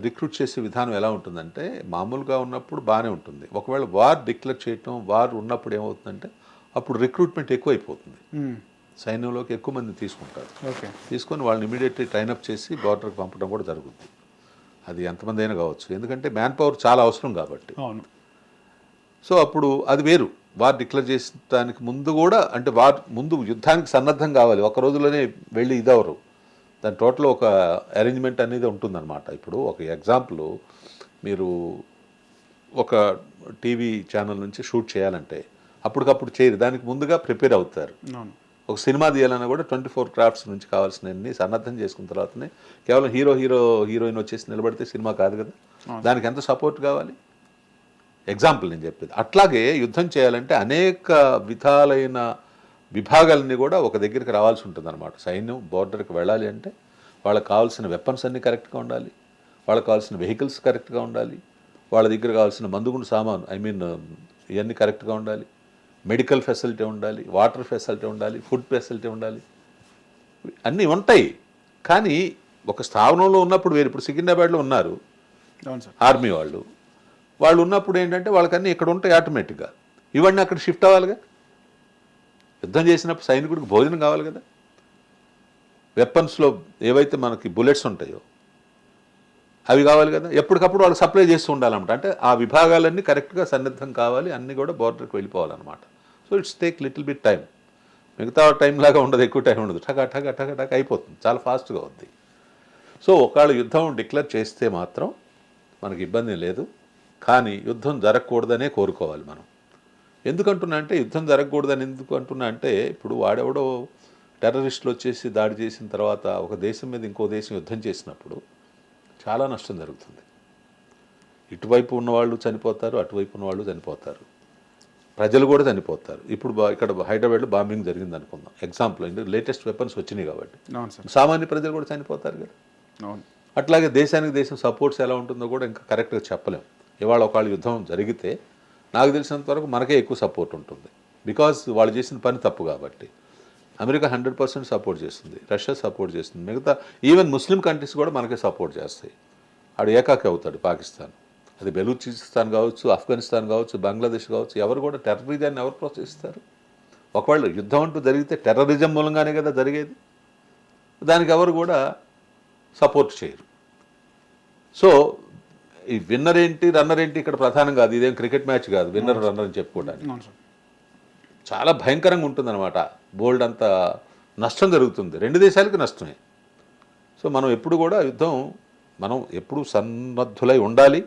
B: రిక్రూట్ చేసే విధానం ఎలా ఉంటుందంటే మామూలుగా ఉన్నప్పుడు బాగానే ఉంటుంది. ఒకవేళ వార్ డిక్లేర్ చేయటం, వార్ ఉన్నప్పుడు ఏమవుతుందంటే అప్పుడు రిక్రూట్మెంట్ ఎక్కువైపోతుంది, సైన్యంలోకి ఎక్కువ మంది తీసుకుంటారు.
A: ఓకే.
B: తీసుకొని వాళ్ళని ఇమీడియట్లీ ట్రైనప్ చేసి బార్డర్కి పంపడం కూడా జరుగుతుంది. అది ఎంతమంది అయినా కావచ్చు, ఎందుకంటే మ్యాన్ పవర్ చాలా అవసరం కాబట్టి.
A: అవును.
B: సో అప్పుడు అది వేరు. వార్ డిక్లేర్ చేసడానికి ముందు కూడా, అంటే వార్ ముందు యుద్ధానికి సన్నద్ధం కావాలి, ఒక రోజులోనే వెళ్ళి ఇదవరు. దాని టోటల్ ఒక అరేంజ్మెంట్ అనేది ఉంటుందన్నమాట. ఇప్పుడు ఒక ఎగ్జాంపుల్, మీరు ఒక టీవీ ఛానల్ నుంచి షూట్ చేయాలంటే అప్పటికప్పుడు చేయరు, దానికి ముందుగా ప్రిపేర్ అవుతారు. ఒక సినిమా తీయాలన్నా కూడా 24 క్రాఫ్ట్స్ నుంచి కావాల్సినవన్నీ సన్నద్ధం చేసుకున్న తర్వాతనే, కేవలం హీరోయిన్ వచ్చేసి నిలబడితే సినిమా కాదు కదా, దానికి ఎంత సపోర్ట్ కావాలి. ఎగ్జాంపుల్ నేను చెప్పేది. అట్లాగే యుద్ధం చేయాలంటే అనేక విధాలైన విభాగాలన్నీ కూడా ఒక దగ్గరికి రావాల్సి ఉంటుంది అనమాట. సైన్యం బోర్డర్కి వెళ్ళాలి అంటే వాళ్ళకి కావాల్సిన వెపన్స్ అన్నీ కరెక్ట్గా ఉండాలి, వాళ్ళకి కావాల్సిన వెహికల్స్ కరెక్ట్గా ఉండాలి, వాళ్ళ దగ్గర కావాల్సిన మందుగుండు సామాను ఇవన్నీ కరెక్ట్గా ఉండాలి, మెడికల్ ఫెసిలిటీ ఉండాలి, వాటర్ ఫెసిలిటీ ఉండాలి, ఫుడ్ ఫెసిలిటీ ఉండాలి, అన్నీ ఉంటాయి. కానీ ఒక స్థావరంలో ఉన్నప్పుడు వేరు. ఇప్పుడు సికింద్రాబాద్లో ఉన్నారు ఆర్మీ వాళ్ళు ఉన్నప్పుడు ఏంటంటే వాళ్ళకన్నీ ఇక్కడ ఉంటాయి ఆటోమేటిక్గా, ఇవన్నీ అక్కడ షిఫ్ట్ అవ్వాలిగా. యుద్ధం చేసినప్పుడు సైనికుడికి భోజనం కావాలి కదా, వెపన్స్లో ఏవైతే మనకి బుల్లెట్స్ ఉంటాయో అవి కావాలి కదా, ఎప్పటికప్పుడు వాళ్ళు సప్లై చేస్తూ ఉండాలన్నమాట. అంటే ఆ విభాగాలన్నీ కరెక్ట్గా సన్నద్ధం కావాలి, అన్నీ కూడా బార్డర్కి వెళ్ళిపోవాలన్నమాట. So it's take little bit time. మిగతా టైం లాగా ఉండదు, ఎక్కువ టైం ఉండదు, టక అయిపోతుంది, చాలా ఫాస్ట్గా అవుద్ది. సో ఒకవేళ యుద్ధం డిక్లేర్ చేస్తే మాత్రం మనకి ఇబ్బంది లేదు, కానీ యుద్ధం జరగకూడదనే కోరుకోవాలి మనం. ఎందుకంటున్నా అంటే యుద్ధం జరగకూడదని ఎందుకు అంటున్నా అంటే, ఇప్పుడు వాడెవడో టెర్రరిస్టులు వచ్చేసి దాడి చేసిన తర్వాత ఒక దేశం మీద ఇంకో దేశం యుద్ధం చేసినప్పుడు చాలా నష్టం జరుగుతుంది. ఇటువైపు ఉన్నవాళ్ళు చనిపోతారు, అటువైపు ఉన్నవాళ్ళు చనిపోతారు, ప్రజలు కూడా చనిపోతారు. ఇప్పుడు ఇక్కడ హైదరాబాద్లో బాంబింగ్ జరిగింది అనుకుందాం, ఎగ్జాంపుల్. లేటెస్ట్ వెపన్స్ వచ్చినాయి కాబట్టి సామాన్య ప్రజలు కూడా చనిపోతారు కదా. అట్లాగే దేశానికి దేశం సపోర్ట్స్ ఎలా ఉంటుందో కూడా ఇంకా కరెక్ట్గా చెప్పలేం. ఇవాళ ఒకవేళ యుద్ధం జరిగితే నాకు తెలిసినంత వరకు మనకే ఎక్కువ సపోర్ట్ ఉంటుంది, బికాజ్ వాళ్ళు చేసిన పని తప్పు కాబట్టి. అమెరికా 100% సపోర్ట్ చేస్తుంది, రష్యా సపోర్ట్ చేస్తుంది, మిగతా ఈవెన్ ముస్లిం కంట్రీస్ కూడా మనకే సపోర్ట్ చేస్తాయి. ఆడు ఏకాకి అవుతాడు పాకిస్తాన్. అది బెలూచిస్తాన్ కావచ్చు, ఆఫ్ఘనిస్తాన్ కావచ్చు, బంగ్లాదేశ్ కావచ్చు, ఎవరు కూడా టెర్రరిజాన్ని ఎవరు ప్రోత్సహిస్తారు? ఒకవేళ యుద్ధం అంటూ జరిగితే టెర్రరిజం మూలంగానే కదా జరిగేది. దానికి ఎవరు కూడా సపోర్ట్ చేయరు. సో ఈ విన్నర్ ఏంటి రన్నర్ ఏంటి ఇక్కడ ప్రధానం కాదు. ఇదేం క్రికెట్ మ్యాచ్ కాదు విన్నర్ రన్నర్ అని చెప్పుకోవడానికి.
A: అవును సార్.
B: చాలా భయంకరంగా ఉంటుందన్నమాట. బోల్డ్ అంత నష్టం జరుగుతుంది, రెండు దేశాలకి నష్టమే. సో మనం ఎప్పుడు కూడా యుద్ధం మనం ఎప్పుడు సన్నద్ధులై ఉండాలి,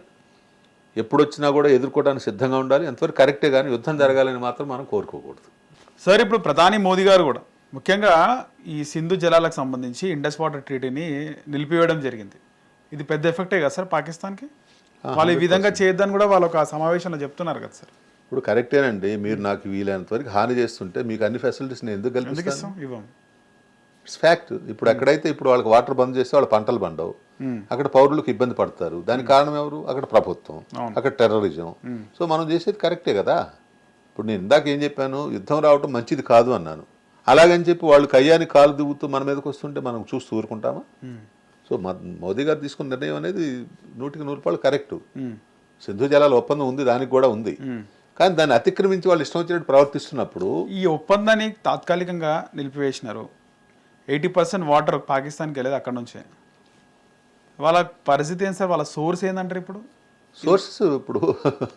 B: ఎప్పుడు వచ్చినా కూడా ఎదుర్కోవడానికి సిద్ధంగా ఉండాలి. ఎంతవరకు కరెక్టే, కానీ యుద్ధం జరగాలని మాత్రం మనం కోరుకోకూడదు.
A: సార్ ఇప్పుడు ప్రధాని మోదీ గారు కూడా ముఖ్యంగా ఈ సింధు జలాలకు సంబంధించి ఇండస్ వాటర్ ట్రీటీని నిలిపివేయడం జరిగింది. ఇది పెద్ద ఎఫెక్టే కదా సార్ పాకిస్తాన్కి? వాళ్ళు ఈ విధంగా చేయొద్దని కూడా వాళ్ళు ఒక సమావేశంలో చెప్తున్నారు కదా సార్.
B: ఇప్పుడు కరెక్టేనండి, మీరు నాకు వీలైనంత వరకు హాని చేస్తుంటే మీకు అన్ని ఫెసిలిటీస్ నేను ఎందుకు
A: ఎందుకు
B: కల్పిస్తాను?
A: ఇస్తాం? ఇవ్వం.
B: It's fact. ఇప్పుడు ఎక్కడైతే ఇప్పుడు వాళ్ళకి వాటర్ బంద్ చేస్తే వాళ్ళ పంటలు పండవు, అక్కడ పౌరులకు ఇబ్బంది పడతారు. దానికి కారణం ఎవరు? అక్కడ ప్రభుత్వం, అక్కడ టెర్రరిజం. సో మనం చేసేది కరెక్టే కదా. ఇప్పుడు నేను ఇందాక ఏం చెప్పాను, యుద్ధం రావటం మంచిది కాదు అన్నాను. అలాగని చెప్పి వాళ్ళు కయ్యాన్ని కాలు దిగుతూ మన మీదకి వస్తుంటే మనం చూస్తూ ఊరుకుంటామా? సో మోదీ గారు తీసుకున్న నిర్ణయం అనేది 100% కరెక్టు. సింధు జలాల ఒప్పందం ఉంది, దానికి కూడా ఉంది. కానీ దాన్ని అతిక్రమించి వాళ్ళు ఇష్టం వచ్చినట్టు ప్రవర్తిస్తున్నప్పుడు
A: ఈ ఒప్పందాన్ని తాత్కాలికంగా నిలిపివేసినారు. 80% వాటర్ పాకిస్తాన్కి వెళ్ళేది అక్కడ నుంచే. వాళ్ళ పరిస్థితి ఏంటి సార్? వాళ్ళ సోర్స్ ఏంటంటారు ఇప్పుడు?
B: సోర్సెస్ ఇప్పుడు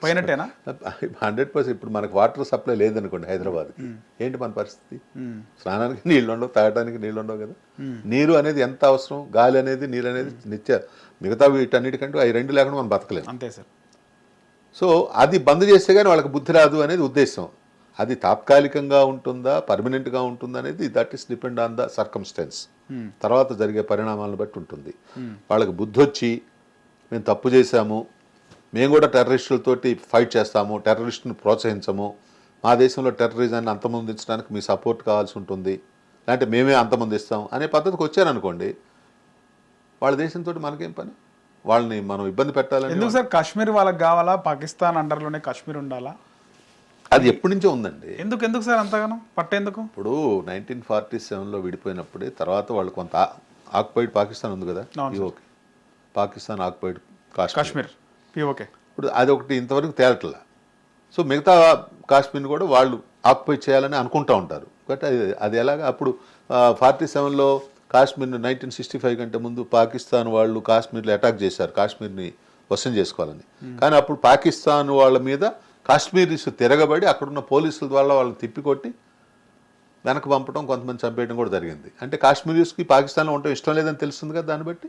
A: పోయినట్టేనా?
B: 100%. ఇప్పుడు మనకు వాటర్ సప్లై లేదనుకోండి హైదరాబాద్కి, ఏంటి మన పరిస్థితి? స్నానానికి నీళ్ళు ఉండవు, తాగడానికి నీళ్ళు ఉండవు కదా. నీరు అనేది ఎంత అవసరం, గాలి అనేది, నీరు అనేది నిత్య. మిగతా వీటన్నిటికంటే అవి రెండు లేకుండా మనం బతకలేము.
A: అంతే సార్.
B: సో అది బంద్ చేస్తే కానీ వాళ్ళకి బుద్ధి రాదు అనేది ఉద్దేశం. అది తాత్కాలికంగా ఉంటుందా, పర్మనెంట్గా ఉంటుందా అనేది that is depend on the circumstance. తర్వాత జరిగే పరిణామాలను బట్టి ఉంటుంది. వాళ్ళకి బుద్ధి వచ్చి మేము తప్పు చేశాము, మేము కూడా టెర్రరిస్టులతోటి ఫైట్ చేస్తాము, టెర్రరిస్టుని ప్రోత్సహించము, మా దేశంలో టెర్రరిజాన్ని అంతమొందించడానికి మీ సపోర్ట్ కావాల్సి ఉంటుంది, లేదంటే మేమే అంతమొందిస్తాం అనే పద్ధతికి వచ్చారనుకోండి, వాళ్ళ దేశంతో మనకేం పని? వాళ్ళని మనం ఇబ్బంది పెట్టాలని.
A: ఎందుకు సార్ కాశ్మీర్ వాళ్ళకి కావాలా? పాకిస్తాన్ అండర్లోనే కాశ్మీర్ ఉండాలా?
B: అది ఎప్పటి నుంచో ఉందండి.
A: ఎందుకు సార్ అంతగానో పట్టేందుకు?
B: ఇప్పుడు 1947లో విడిపోయినప్పుడే తర్వాత వాళ్ళు కొంత ఆక్యుపైడ్ పాకిస్తాన్ ఉంది కదా, okay, Pakistan occupied
A: Kashmir okay.
B: ఇప్పుడు అది ఒకటి ఇంతవరకు తేలట్లా. సో మిగతా కాశ్మీర్ని కూడా వాళ్ళు ఆక్యుపై చేయాలని అనుకుంటూ ఉంటారు. బట్ అది ఎలాగా? అప్పుడు 47లో కాశ్మీర్ని 1965 కంటే ముందు పాకిస్తాన్ వాళ్ళు కాశ్మీర్లో అటాక్ చేశారు, కాశ్మీర్ని వశం చేసుకోవాలని. కానీ అప్పుడు పాకిస్తాన్ వాళ్ళ మీద కాశ్మీరీస్ తిరగబడి అక్కడున్న పోలీసుల ద్వారా వాళ్ళని తిప్పికొట్టి వెనక్కి పంపడం, కొంతమంది చంపేయడం కూడా జరిగింది. అంటే కాశ్మీరీస్కి పాకిస్తాన్లో ఉండటం ఇష్టం లేదని తెలుస్తుంది కదా. దాన్ని బట్టి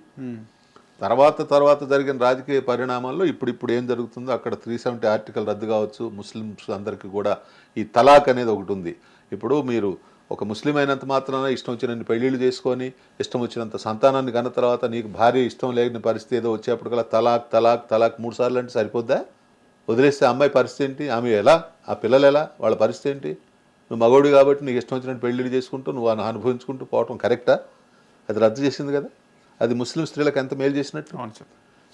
B: తర్వాత జరిగిన రాజకీయ పరిణామాల్లో ఇప్పుడు ఏం జరుగుతుందో, అక్కడ 370 ఆర్టికల్ రద్దు కావచ్చు, ముస్లిమ్స్ అందరికీ కూడా ఈ తలాక్ అనేది ఒకటి ఉంది. ఇప్పుడు మీరు ఒక ముస్లిం అయినంత మాత్రాన ఇష్టం వచ్చినన్ని పెళ్ళిళ్ళు చేసుకొని ఇష్టం వచ్చినంత సంతానాన్ని కన్న తర్వాత నీకు భార్య ఇష్టం లేని పరిస్థితి ఏదో వచ్చేప్పటికల్లా తలాక్ తలాక్ తలాక్ 3 సార్లు అంటే సరిపోద్దా? వదిలేస్తే అమ్మాయి పరిస్థితి ఏంటి? ఆమె ఎలా? ఆ పిల్లలు ఎలా? వాళ్ళ పరిస్థితి ఏంటి? నువ్వు మగవాడు కాబట్టి నీకు ఇష్టం వచ్చినట్టు పెళ్ళిళ్ళు చేసుకుంటూ నువ్వు అనుభవించుకుంటూ పోవటం కరెక్టా? అది రద్దు చేసింది కదా. అది ముస్లిం స్త్రీలకు ఎంత మేలు చేసినట్టు.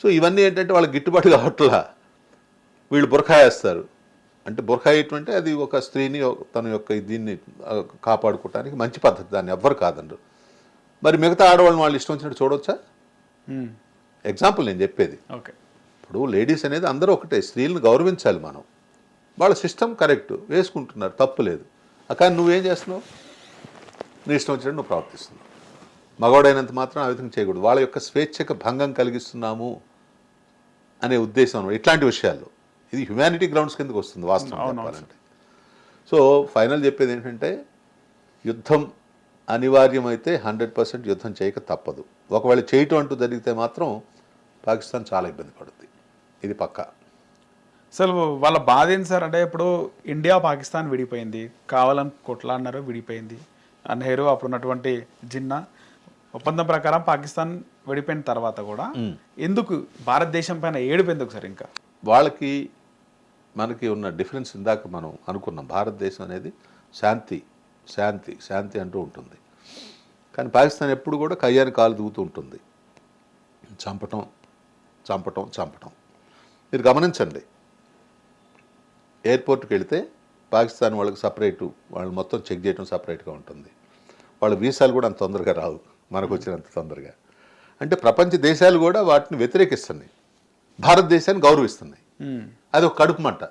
B: సో ఇవన్నీ ఏంటంటే వాళ్ళకి గిట్టుబాటు కావట్లా. వీళ్ళు బురఖా వేస్తారు. అంటే బురఖా వేయటం అది ఒక స్త్రీని తన యొక్క దీన్ని కాపాడుకోవటానికి మంచి పద్ధతి, దాన్ని ఎవ్వరు కాదండ్రు. మరి మిగతా ఆడవాళ్ళని వాళ్ళు ఇష్టం వచ్చినట్టు చూడవచ్చా? ఎగ్జాంపుల్ నేను చెప్పేది.
A: ఓకే.
B: ఇప్పుడు లేడీస్ అనేది అందరూ ఒకటే, స్త్రీలను గౌరవించాలి మనం. వాళ్ళ సిస్టమ్ కరెక్ట్, వేసుకుంటున్నారు, తప్పు లేదు. కానీ నువ్వేం చేస్తున్నావు? నీ ఇష్టం వచ్చినట్టు నువ్వు ప్రవర్తిస్తున్నావు. మగవాడైనంత మాత్రం ఆ విధంగా చేయకూడదు. వాళ్ళ యొక్క స్వేచ్ఛకు భంగం కలిగిస్తున్నాము అనే ఉద్దేశం ఇట్లాంటి విషయాల్లో. ఇది హ్యుమానిటీ గ్రౌండ్స్ కిందకు వస్తుంది వాస్తవం చెప్పాలంటే. సో ఫైనల్ చెప్పేది ఏంటంటే, యుద్ధం అనివార్యమైతే 100% యుద్ధం చేయక తప్పదు. ఒకవేళ చేయటం అంటూ జరిగితే మాత్రం పాకిస్తాన్ చాలా ఇబ్బంది పడుతుంది, ఇది పక్కా.
A: అసలు వాళ్ళ బాధ ఏంటి సార్? అంటే ఇప్పుడు ఇండియా పాకిస్తాన్ విడిపోయింది, కావాలని కొట్లాడినారు, విడిపోయింది. నెహ్రూ అప్పుడు ఉన్నటువంటి జిన్నా ఒప్పందం ప్రకారం పాకిస్తాన్ విడిపోయిన తర్వాత కూడా ఎందుకు భారతదేశం పైన ఏడుపు ఎందుకు సార్? ఇంకా
B: వాళ్ళకి మనకి ఉన్న డిఫరెన్స్ ఇందాక మనం అనుకున్నాం. భారతదేశం అనేది శాంతి శాంతి శాంతి అంటూ ఉంటుంది. కానీ పాకిస్తాన్ ఎప్పుడు కూడా కయ్యాన్ని కాలు దూగుతూ ఉంటుంది. చంపటం చంపటం చంపటం. మీరు గమనించండి, ఎయిర్పోర్ట్కి వెళితే పాకిస్తాన్ వాళ్ళకి సపరేటు, వాళ్ళు మొత్తం చెక్ చేయడం సపరేట్గా ఉంటుంది. వాళ్ళ వీసాలు కూడా అంత తొందరగా రావు, మనకు వచ్చినంత తొందరగా. అంటే ప్రపంచ దేశాలు కూడా వాటిని వ్యతిరేకిస్తున్నాయి. భారతదేశాన్ని గౌరవిస్తున్నాయి. అది ఒక కడుపు మంట.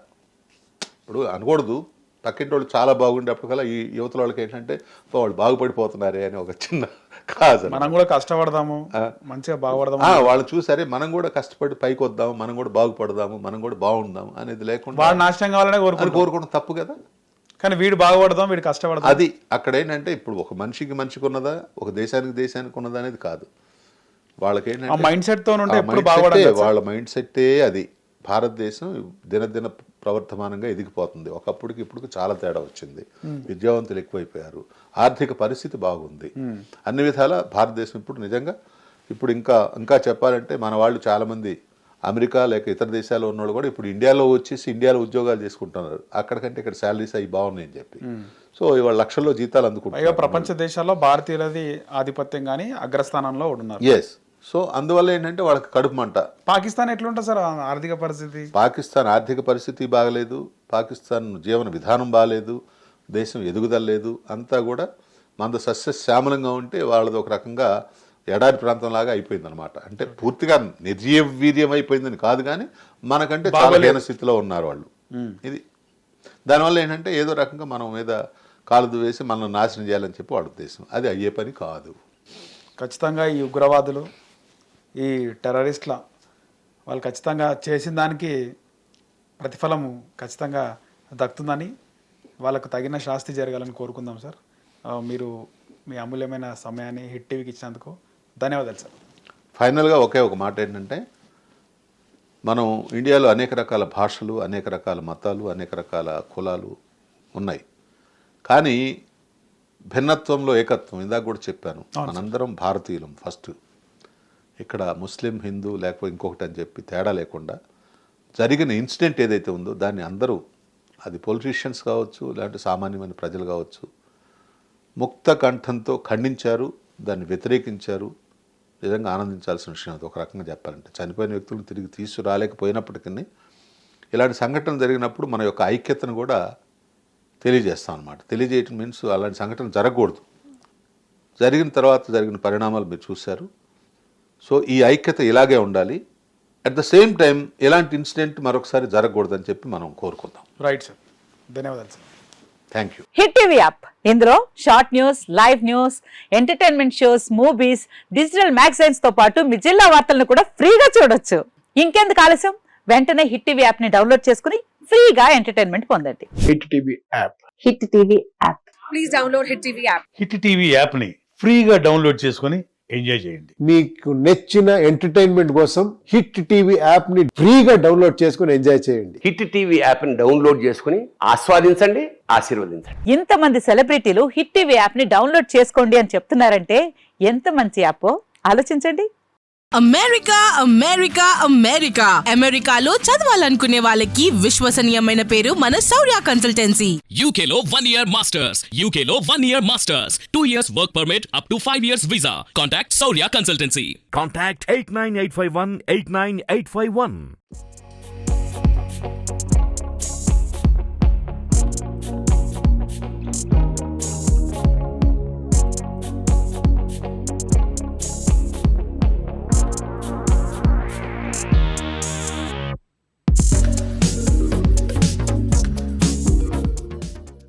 B: ఇప్పుడు అనకూడదు, పక్కింటి వాళ్ళు చాలా బాగుండేప్పటికల్లా ఈ యువతల వాళ్ళకి ఏంటంటే వాళ్ళు బాగుపడిపోతున్నారే అని ఒక చిన్న కాదు.
A: మనం కూడా కష్టపడదాము, మంచిగా బాగుపడదాము,
B: వాళ్ళు చూసారే మనం కూడా కష్టపడి పైకి వద్దాము, మనం కూడా బాగుపడదాము, మనం కూడా బాగుందాము అనేది లేకుండా
A: వాడు నాశనం కావాలనే
B: కోరుకోవడం తప్పు కదా.
A: కానీ వీడు బాగుపడదాం, వీడు కష్టపడదాం,
B: అది అక్కడ ఏంటంటే ఇప్పుడు ఒక మనిషికి ఉన్నదా, ఒక దేశానికి ఉన్నదా అనేది కాదు. వాళ్ళకి ఏంటంటే
A: మైండ్ సెట్ తో
B: వాళ్ళ మైండ్ సెట్టే అది. భారతదేశం దినదిన ప్రవర్తమానంగా ఎదిగిపోతుంది. ఒకప్పటికి ఇప్పుడు చాలా తేడా వచ్చింది. విద్యావంతులు ఎక్కువైపోయారు, ఆర్థిక పరిస్థితి బాగుంది, అన్ని విధాల భారతదేశం ఇప్పుడు నిజంగా ఇప్పుడు ఇంకా చెప్పాలంటే మన వాళ్ళు చాలామంది అమెరికా లేక ఇతర దేశాల్లో ఉన్నవాళ్ళు కూడా ఇప్పుడు ఇండియాలో వచ్చేసి ఇండియాలో ఉద్యోగాలు చేసుకుంటున్నారు. అక్కడికంటే ఇక్కడ శాలరీస్ అవి బాగున్నాయని చెప్పి. సో ఇవాళ లక్షల్లో జీతాలు అందుకుంటారు.
A: ప్రపంచ దేశాల్లో భారతీయులది ఆధిపత్యం కానీ అగ్రస్థానంలో ఉన్నారు.
B: ఎస్. సో అందువల్ల ఏంటంటే వాళ్ళకి కడుపు మంట.
A: పాకిస్తాన్ ఎట్లుంటుంది సార్ ఆర్థిక పరిస్థితి?
B: పాకిస్తాన్ ఆర్థిక పరిస్థితి బాగలేదు, పాకిస్తాన్ జీవన విధానం బాగలేదు, దేశం ఎదుగుదల లేదు, అంతా కూడా మంద సస్యశ్యామలంగా ఉంటే వాళ్ళది ఒక రకంగా ఎడారి ప్రాంతంలాగా అయిపోయింది అనమాట. అంటే పూర్తిగా నిర్జీవీర్యం అయిపోయిందని కాదు, కానీ మనకంటే చాలా హీన స్థితిలో ఉన్నారు వాళ్ళు. ఇది దానివల్ల ఏంటంటే ఏదో రకంగా మనం మీద కాలు వేసి మనల్ని నాశనం చేయాలని చెప్పి వాడి ఉద్దేశం. అది అయ్యే పని కాదు.
A: ఖచ్చితంగా ఈ ఉగ్రవాదులు, ఈ టెర్రరిస్ట్ల వాళ్ళు ఖచ్చితంగా చేసిన దానికి ప్రతిఫలము ఖచ్చితంగా దక్కుతుందని, వాళ్ళకు తగిన శాస్తి జరగాలని కోరుకుందాం సార్. మీరు మీ అమూల్యమైన సమయాన్ని హిట్ టీవీకి ఇచ్చినందుకు ధన్యవాదాలు సార్.
B: ఫైనల్గా ఒక మాట ఏంటంటే, మనం ఇండియాలో అనేక రకాల భాషలు, అనేక రకాల మతాలు, అనేక రకాల కులాలు ఉన్నాయి. కానీ భిన్నత్వంలో ఏకత్వం, ఇందాక కూడా చెప్పాను, మనందరం భారతీయులం ఫస్ట్. ఇక్కడ ముస్లిం, హిందూ లేకపోతే ఇంకొకటి అని చెప్పి తేడా లేకుండా జరిగిన ఇన్సిడెంట్ ఏదైతే ఉందో దాన్ని అందరూ, అది పొలిటీషియన్స్ కావచ్చు లేదంటే సామాన్యమైన ప్రజలు కావచ్చు, ముక్త కంఠంతో ఖండించారు, దాన్ని వ్యతిరేకించారు. నిజంగా ఆనందించాల్సిన విషయం అది. ఒక రకంగా చెప్పాలంటే చనిపోయిన వ్యక్తులను తిరిగి తీసుకురాలేకపోయినప్పటికీ ఇలాంటి సంఘటనలు జరిగినప్పుడు మన యొక్క ఐక్యతను కూడా తెలియజేస్తాం అన్నమాట. తెలియజేయటం మీన్స్ అలాంటి సంఘటన జరగకూడదు. జరిగిన తర్వాత జరిగిన పరిణామాలు మీరు చూశారు. సో ఈ ఐక్యత ఇలాగే ఉండాలి. అట్ ద సేమ్ టైం ఎలాంటి ఇన్సిడెంట్ మరొకసారి జరగకూడదని చెప్పి మనం కోరుకుందాం.
A: రైట్ సార్, ధన్యవాదాలు sir.
B: Thank you.
C: Hit TV app, ఇందులో short news, live news, entertainment shows, movies, digital magazines తో పాటు మీ జిల్లా వార్తలను కూడా ఫ్రీగా చూడొచ్చు. ఇంకెందుకు ఆలస్యం, వెంటనే హిట్ టీవీ యాప్ ని డౌన్లోడ్ చేసుకుని ఫ్రీగా ఎంటర్టైన్మెంట్ పొందండి.
A: Hit TV app.
C: Hit TV app.
D: Please download hit TV app.
E: Hit TV app ని ఫ్రీగా డౌన్లోడ్ చేసుకొని ఎంజాయ్ చేయండి.
F: మీకు నచ్చిన ఎంటర్టైన్మెంట్ కోసం హిట్ టీవీ యాప్ ని ఫ్రీగా డౌన్లోడ్ చేసుకుని ఎంజాయ్ చేయండి.
G: హిట్ టీవీ యాప్ ని డౌన్లోడ్ చేసుకుని ఆస్వాదించండి, ఆశీర్వదించండి.
C: ఇంతమంది సెలబ్రిటీలు హిట్ టీవీ యాప్ ని డౌన్లోడ్ చేసుకోండి అని చెప్తున్నారంటే ఎంత మంచి యాప్ ఆలోచించండి.
H: అమెరికా అమెరికా అమెరికా అమెరికాలో చదవాలనుకునే వాళ్ళకి విశ్వసనీయమైన పేరు మన శౌర్య కన్సల్టెన్సీ.
I: UK లో 1 year masters, UK లో 1 year masters, 2 years work permit up to 5 years visa. Contact Saurya Consultancy.
J: Contact 89851 89851.